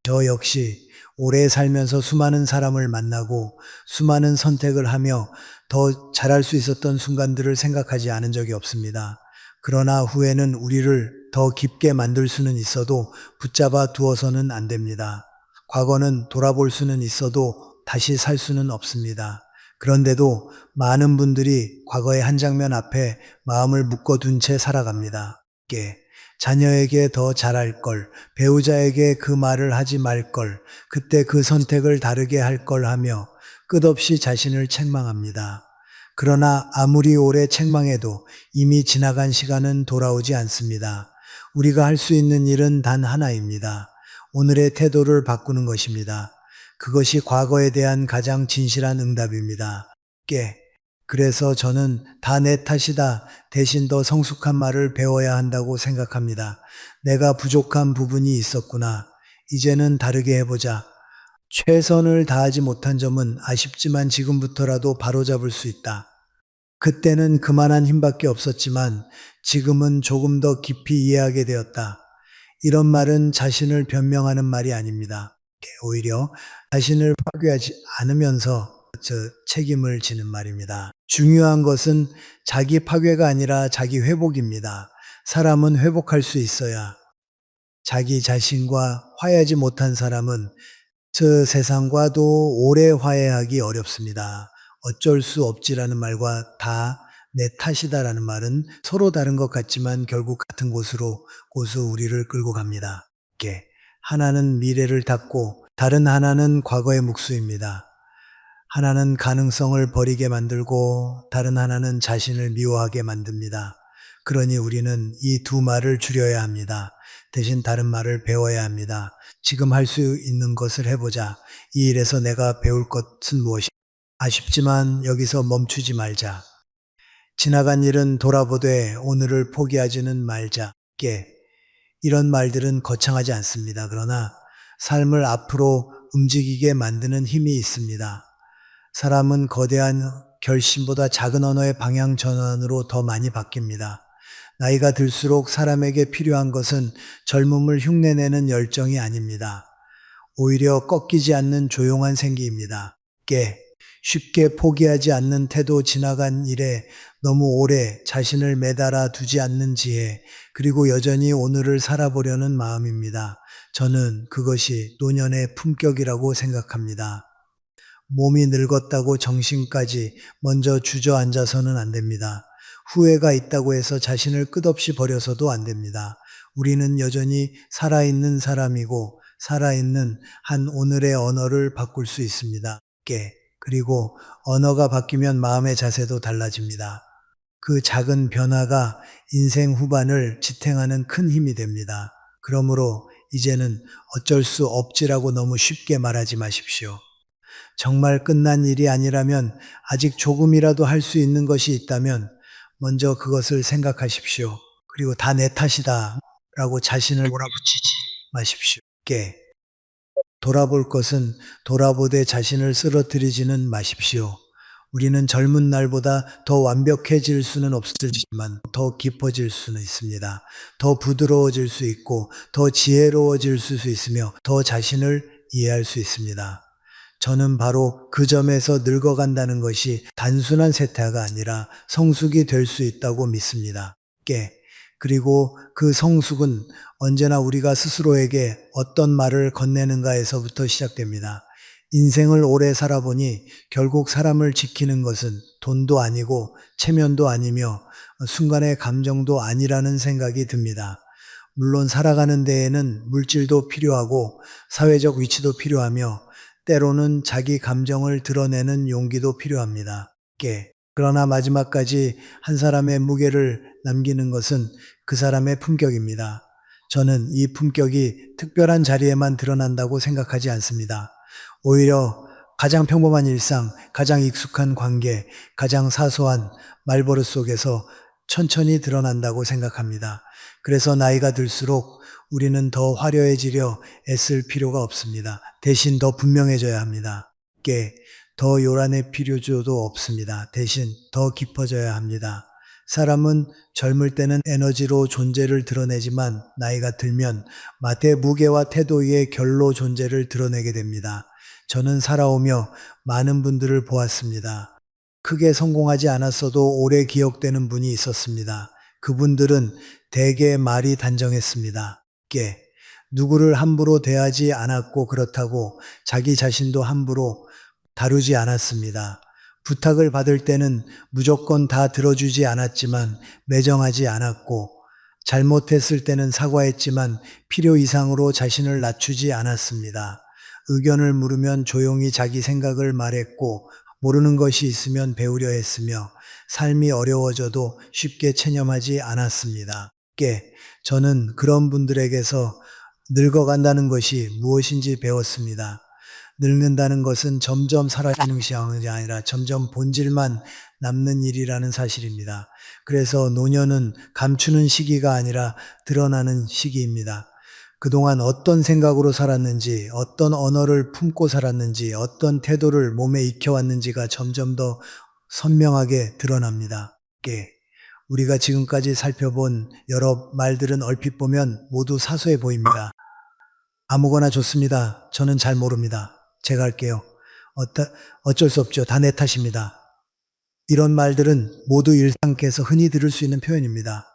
저 역시 오래 살면서 수많은 사람을 만나고 수많은 선택을 하며 더 잘할 수 있었던 순간들을 생각하지 않은 적이 없습니다. 그러나 후회는 우리를 더 깊게 만들 수는 있어도 붙잡아 두어서는 안 됩니다. 과거는 돌아볼 수는 있어도 다시 살 수는 없습니다. 그런데도 많은 분들이 과거의 한 장면 앞에 마음을 묶어둔 채 살아갑니다. 자녀에게 더 잘할 걸, 배우자에게 그 말을 하지 말 걸, 그때 그 선택을 다르게 할 걸 하며 끝없이 자신을 책망합니다. 그러나 아무리 오래 책망해도 이미 지나간 시간은 돌아오지 않습니다. 우리가 할 수 있는 일은 단 하나입니다. 오늘의 태도를 바꾸는 것입니다. 그것이 과거에 대한 가장 진실한 응답입니다. 그래서 저는 다 내 탓이다 대신 더 성숙한 말을 배워야 한다고 생각합니다. 내가 부족한 부분이 있었구나. 이제는 다르게 해보자. 최선을 다하지 못한 점은 아쉽지만 지금부터라도 바로잡을 수 있다. 그때는 그만한 힘밖에 없었지만 지금은 조금 더 깊이 이해하게 되었다. 이런 말은 자신을 변명하는 말이 아닙니다. 오히려 자신을 파괴하지 않으면서 책임을 지는 말입니다. 중요한 것은 자기 파괴가 아니라 자기 회복입니다. 사람은 회복할 수 있어야 자기 자신과 화해하지 못한 사람은 저 세상과도 오래 화해하기 어렵습니다. 어쩔 수 없지라는 말과 다 내 탓이다라는 말은 서로 다른 것 같지만 결국 같은 곳으로 고수 우리를 끌고 갑니다. 하나는 미래를 닫고 다른 하나는 과거의 묵수입니다. 하나는 가능성을 버리게 만들고 다른 하나는 자신을 미워하게 만듭니다. 그러니 우리는 이 두 말을 줄여야 합니다. 대신 다른 말을 배워야 합니다. 지금 할 수 있는 것을 해보자. 이 일에서 내가 배울 것은 무엇이? 아쉽지만 여기서 멈추지 말자. 지나간 일은 돌아보되 오늘을 포기하지는 말자. 이런 말들은 거창하지 않습니다. 그러나 삶을 앞으로 움직이게 만드는 힘이 있습니다. 사람은 거대한 결심보다 작은 언어의 방향 전환으로 더 많이 바뀝니다. 나이가 들수록 사람에게 필요한 것은 젊음을 흉내내는 열정이 아닙니다. 오히려 꺾이지 않는 조용한 생기입니다. 쉽게 포기하지 않는 태도, 지나간 일에 너무 오래 자신을 매달아 두지 않는 지혜, 그리고 여전히 오늘을 살아보려는 마음입니다. 저는 그것이 노년의 품격이라고 생각합니다. 몸이 늙었다고 정신까지 먼저 주저앉아서는 안 됩니다. 후회가 있다고 해서 자신을 끝없이 버려서도 안 됩니다. 우리는 여전히 살아있는 사람이고 살아있는 한 오늘의 언어를 바꿀 수 있습니다. 그리고 언어가 바뀌면 마음의 자세도 달라집니다. 그 작은 변화가 인생 후반을 지탱하는 큰 힘이 됩니다. 그러므로 이제는 어쩔 수 없지라고 너무 쉽게 말하지 마십시오. 정말 끝난 일이 아니라면 아직 조금이라도 할 수 있는 것이 있다면 먼저 그것을 생각하십시오. 그리고 다 내 탓이다 라고 자신을 몰아붙이지 마십시오. 깨. 돌아볼 것은 돌아보되 자신을 쓰러뜨리지는 마십시오. 우리는 젊은 날보다 더 완벽해질 수는 없을지만 더 깊어질 수는 있습니다. 더 부드러워질 수 있고 더 지혜로워질 수 있으며 더 자신을 이해할 수 있습니다. 저는 바로 그 점에서 늙어간다는 것이 단순한 세태가 아니라 성숙이 될 수 있다고 믿습니다. 깨. 그리고 그 성숙은 언제나 우리가 스스로에게 어떤 말을 건네는가에서부터 시작됩니다. 인생을 오래 살아보니 결국 사람을 지키는 것은 돈도 아니고 체면도 아니며 순간의 감정도 아니라는 생각이 듭니다. 물론 살아가는 데에는 물질도 필요하고 사회적 위치도 필요하며 때로는 자기 감정을 드러내는 용기도 필요합니다. 그러나 마지막까지 한 사람의 무게를 남기는 것은 그 사람의 품격입니다. 저는 이 품격이 특별한 자리에만 드러난다고 생각하지 않습니다. 오히려 가장 평범한 일상, 가장 익숙한 관계, 가장 사소한 말버릇 속에서 천천히 드러난다고 생각합니다. 그래서 나이가 들수록 우리는 더 화려해지려 애쓸 필요가 없습니다. 대신 더 분명해져야 합니다. 더 요란해 필요도 없습니다. 대신 더 깊어져야 합니다. 사람은 젊을 때는 에너지로 존재를 드러내지만 나이가 들면 마태 무게와 태도 위에 결로 존재를 드러내게 됩니다. 저는 살아오며 많은 분들을 보았습니다. 크게 성공하지 않았어도 오래 기억되는 분이 있었습니다. 그분들은 대개 말이 단정했습니다. 누구를 함부로 대하지 않았고 그렇다고 자기 자신도 함부로 다루지 않았습니다. 부탁을 받을 때는 무조건 다 들어주지 않았지만 매정하지 않았고 잘못했을 때는 사과했지만 필요 이상으로 자신을 낮추지 않았습니다. 의견을 물으면 조용히 자기 생각을 말했고 모르는 것이 있으면 배우려 했으며 삶이 어려워져도 쉽게 체념하지 않았습니다. 저는 그런 분들에게서 늙어간다는 것이 무엇인지 배웠습니다. 늙는다는 것은 점점 사라지는 것이 아니라 점점 본질만 남는 일이라는 사실입니다. 그래서 노년은 감추는 시기가 아니라 드러나는 시기입니다. 그동안 어떤 생각으로 살았는지, 어떤 언어를 품고 살았는지, 어떤 태도를 몸에 익혀왔는지가 점점 더 선명하게 드러납니다. 우리가 지금까지 살펴본 여러 말들은 얼핏 보면 모두 사소해 보입니다. 아무거나 좋습니다. 저는 잘 모릅니다. 제가 할게요. 어쩔 수 없죠. 다 내 탓입니다. 이런 말들은 모두 일상께서 흔히 들을 수 있는 표현입니다.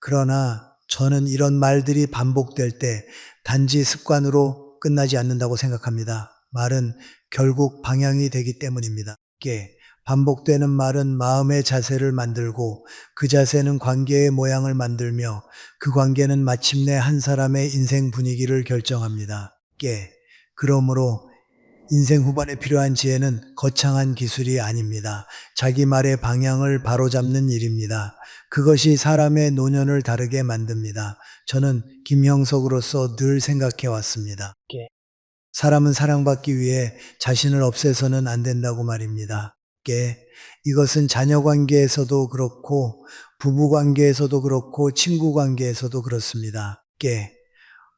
그러나 저는 이런 말들이 반복될 때 단지 습관으로 끝나지 않는다고 생각합니다. 말은 결국 방향이 되기 때문입니다. 반복되는 말은 마음의 자세를 만들고 그 자세는 관계의 모양을 만들며 그 관계는 마침내 한 사람의 인생 분위기를 결정합니다. 그러므로 인생 후반에 필요한 지혜는 거창한 기술이 아닙니다. 자기 말의 방향을 바로잡는 일입니다. 그것이 사람의 노년을 다르게 만듭니다. 저는 김형석으로서 늘 생각해 왔습니다. 사람은 사랑받기 위해 자신을 없애서는 안 된다고 말입니다. 이것은 자녀 관계에서도 그렇고 부부 관계에서도 그렇고 친구 관계에서도 그렇습니다.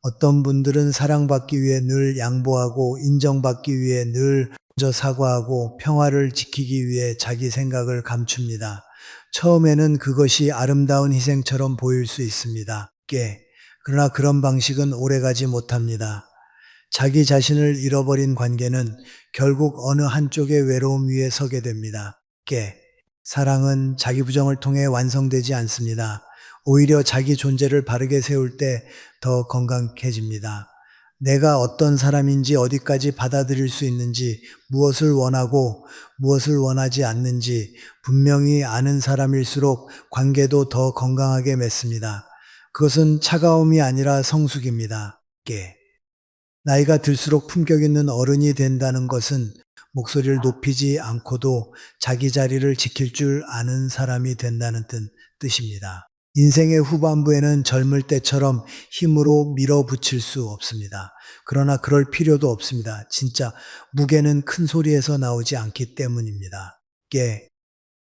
어떤 분들은 사랑받기 위해 늘 양보하고 인정받기 위해 늘 먼저 사과하고 평화를 지키기 위해 자기 생각을 감춥니다. 처음에는 그것이 아름다운 희생처럼 보일 수 있습니다. 그러나 그런 방식은 오래가지 못합니다. 자기 자신을 잃어버린 관계는 결국 어느 한쪽의 외로움 위에 서게 됩니다. 사랑은 자기 부정을 통해 완성되지 않습니다. 오히려 자기 존재를 바르게 세울 때 더 건강해집니다. 내가 어떤 사람인지 어디까지 받아들일 수 있는지 무엇을 원하고 무엇을 원하지 않는지 분명히 아는 사람일수록 관계도 더 건강하게 맺습니다. 그것은 차가움이 아니라 성숙입니다. 나이가 들수록 품격 있는 어른이 된다는 것은 목소리를 높이지 않고도 자기 자리를 지킬 줄 아는 사람이 된다는 뜻입니다. 인생의 후반부에는 젊을 때처럼 힘으로 밀어붙일 수 없습니다. 그러나 그럴 필요도 없습니다. 진짜 무게는 큰 소리에서 나오지 않기 때문입니다.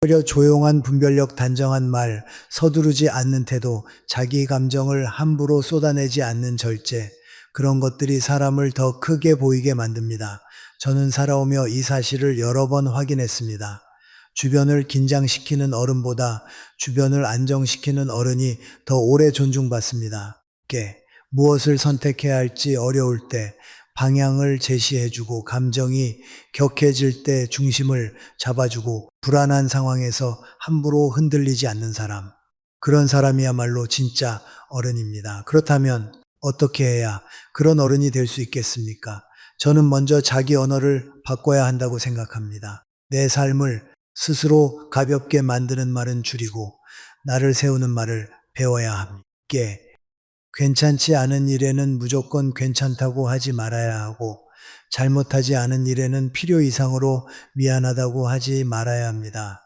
오히려 조용한 분별력, 단정한 말, 서두르지 않는 태도, 자기 감정을 함부로 쏟아내지 않는 절제, 그런 것들이 사람을 더 크게 보이게 만듭니다. 저는 살아오며 이 사실을 여러 번 확인했습니다. 주변을 긴장시키는 어른보다 주변을 안정시키는 어른이 더 오래 존중받습니다. 무엇을 선택해야 할지 어려울 때 방향을 제시해주고 감정이 격해질 때 중심을 잡아주고 불안한 상황에서 함부로 흔들리지 않는 사람. 그런 사람이야말로 진짜 어른입니다. 그렇다면 어떻게 해야 그런 어른이 될 수 있겠습니까? 저는 먼저 자기 언어를 바꿔야 한다고 생각합니다. 내 삶을 스스로 가볍게 만드는 말은 줄이고 나를 세우는 말을 배워야 합니다. 괜찮지 않은 일에는 무조건 괜찮다고 하지 말아야 하고 잘못하지 않은 일에는 필요 이상으로 미안하다고 하지 말아야 합니다.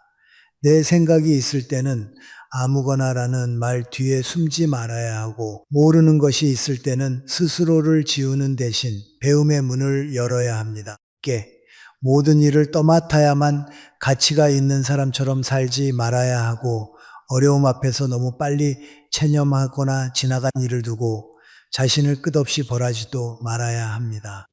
내 생각이 있을 때는 아무거나라는 말 뒤에 숨지 말아야 하고 모르는 것이 있을 때는 스스로를 지우는 대신 배움의 문을 열어야 합니다. 모든 일을 떠맡아야만 가치가 있는 사람처럼 살지 말아야 하고 어려움 앞에서 너무 빨리 체념하거나 지나간 일을 두고 자신을 끝없이 벌하지도 말아야 합니다.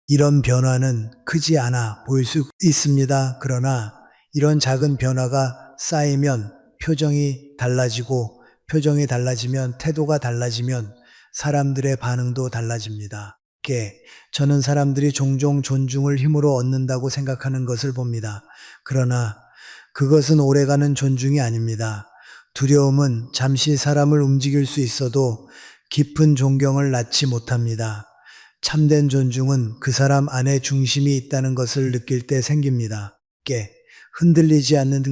이런 변화는 크지 않아 보일 수 있습니다. 그러나 이런 작은 변화가 쌓이면 표정이 달라지면 태도가 달라지면 사람들의 반응도 달라집니다. 저는 사람들이 종종 존중을 힘으로 얻는다고 생각하는 것을 봅니다. 그러나 그것은 오래가는 존중이 아닙니다. 두려움은 잠시 사람을 움직일 수 있어도 깊은 존경을 낳지 못합니다. 참된 존중은 그 사람 안에 중심이 있다는 것을 느낄 때 생깁니다. 흔들리지 않는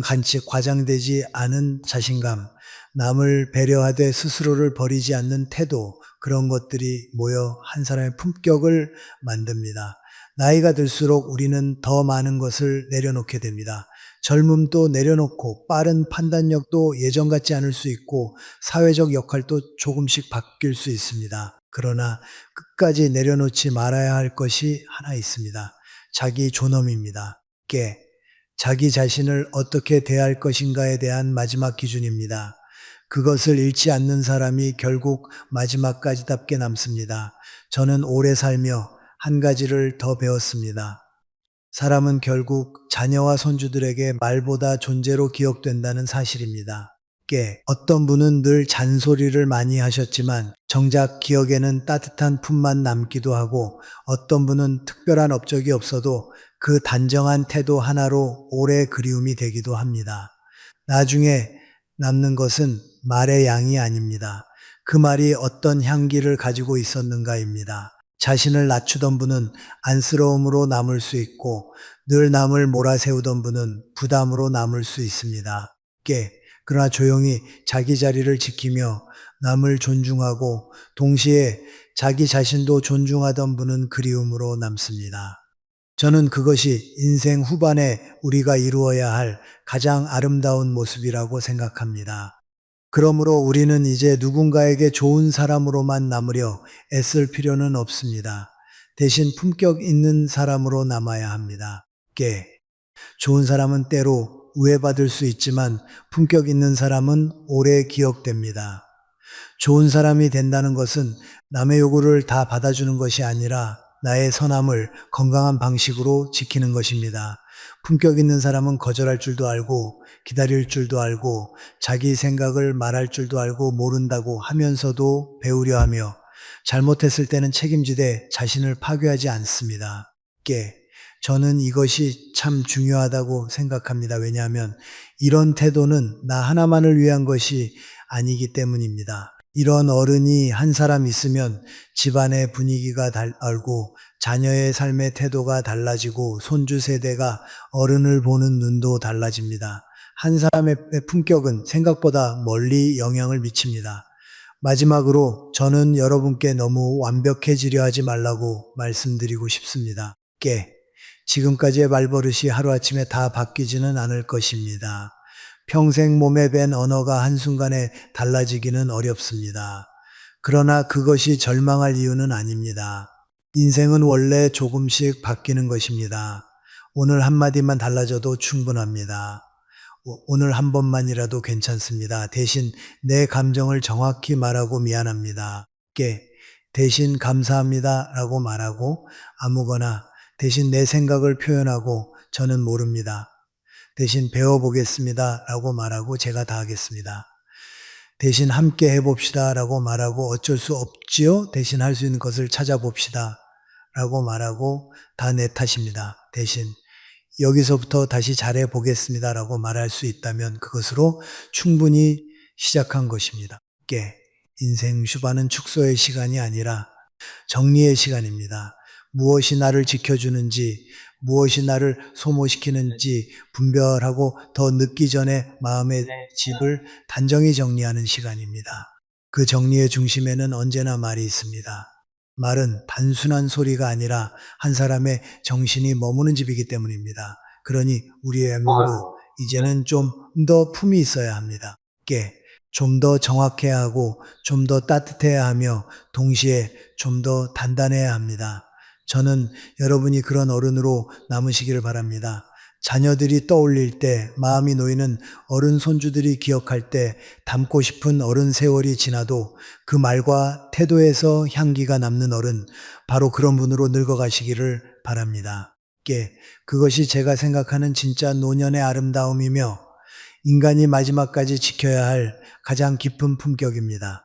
과장되지 않은 자신감, 남을 배려하되 스스로를 버리지 않는 태도, 그런 것들이 모여 한 사람의 품격을 만듭니다. 나이가 들수록 우리는 더 많은 것을 내려놓게 됩니다. 젊음도 내려놓고 빠른 판단력도 예전 같지 않을 수 있고 사회적 역할도 조금씩 바뀔 수 있습니다. 그러나 끝까지 내려놓지 말아야 할 것이 하나 있습니다. 자기 존엄입니다. 자기 자신을 어떻게 대할 것인가에 대한 마지막 기준입니다. 그것을 잃지 않는 사람이 결국 마지막까지답게 남습니다. 저는 오래 살며 한 가지를 더 배웠습니다. 사람은 결국 자녀와 손주들에게 말보다 존재로 기억된다는 사실입니다. 어떤 분은 늘 잔소리를 많이 하셨지만 정작 기억에는 따뜻한 품만 남기도 하고 어떤 분은 특별한 업적이 없어도 그 단정한 태도 하나로 오래 그리움이 되기도 합니다. 나중에 남는 것은 말의 양이 아닙니다. 그 말이 어떤 향기를 가지고 있었는가입니다. 자신을 낮추던 분은 안쓰러움으로 남을 수 있고 늘 남을 몰아세우던 분은 부담으로 남을 수 있습니다. 그러나 조용히 자기 자리를 지키며 남을 존중하고 동시에 자기 자신도 존중하던 분은 그리움으로 남습니다. 저는 그것이 인생 후반에 우리가 이루어야 할 가장 아름다운 모습이라고 생각합니다. 그러므로 우리는 이제 누군가에게 좋은 사람으로만 남으려 애쓸 필요는 없습니다. 대신 품격 있는 사람으로 남아야 합니다. 좋은 사람은 때로 우애받을 수 있지만 품격 있는 사람은 오래 기억됩니다. 좋은 사람이 된다는 것은 남의 요구를 다 받아주는 것이 아니라 나의 선함을 건강한 방식으로 지키는 것입니다. 품격 있는 사람은 거절할 줄도 알고 기다릴 줄도 알고 자기 생각을 말할 줄도 알고 모른다고 하면서도 배우려 하며 잘못했을 때는 책임지되 자신을 파괴하지 않습니다. 저는 이것이 참 중요하다고 생각합니다. 왜냐하면 이런 태도는 나 하나만을 위한 것이 아니기 때문입니다. 이런 어른이 한 사람 있으면 집안의 분위기가 달라지고 자녀의 삶의 태도가 달라지고 손주 세대가 어른을 보는 눈도 달라집니다. 한 사람의 품격은 생각보다 멀리 영향을 미칩니다. 마지막으로 저는 여러분께 너무 완벽해지려 하지 말라고 말씀드리고 싶습니다. 지금까지의 말버릇이 하루아침에 다 바뀌지는 않을 것입니다. 평생 몸에 밴 언어가 한순간에 달라지기는 어렵습니다. 그러나 그것이 절망할 이유는 아닙니다. 인생은 원래 조금씩 바뀌는 것입니다. 오늘 한마디만 달라져도 충분합니다. 오늘 한 번만이라도 괜찮습니다. 대신 내 감정을 정확히 말하고 미안합니다. 대신 감사합니다 라고 말하고 아무거나 대신 내 생각을 표현하고 저는 모릅니다. 대신 배워보겠습니다 라고 말하고 제가 다 하겠습니다. 대신 함께 해봅시다 라고 말하고 어쩔 수 없지요? 대신 할 수 있는 것을 찾아봅시다 라고 말하고 다 내 탓입니다. 대신 여기서부터 다시 잘해보겠습니다 라고 말할 수 있다면 그것으로 충분히 시작한 것입니다. 인생 슈바는 축소의 시간이 아니라 정리의 시간입니다. 무엇이 나를 지켜주는지, 무엇이 나를 소모시키는지 분별하고 더 늦기 전에 마음의 집을 단정히 정리하는 시간입니다. 그 정리의 중심에는 언제나 말이 있습니다. 말은 단순한 소리가 아니라 한 사람의 정신이 머무는 집이기 때문입니다. 그러니 우리의 말도 이제는 좀 더 품이 있어야 합니다. 좀 더 정확해야 하고 좀 더 따뜻해야 하며 동시에 좀 더 단단해야 합니다. 저는 여러분이 그런 어른으로 남으시기를 바랍니다. 자녀들이 떠올릴 때, 마음이 놓이는 어른 손주들이 기억할 때 닮고 싶은 어른 세월이 지나도 그 말과 태도에서 향기가 남는 어른, 바로 그런 분으로 늙어가시기를 바랍니다. 그것이 제가 생각하는 진짜 노년의 아름다움이며 인간이 마지막까지 지켜야 할 가장 깊은 품격입니다.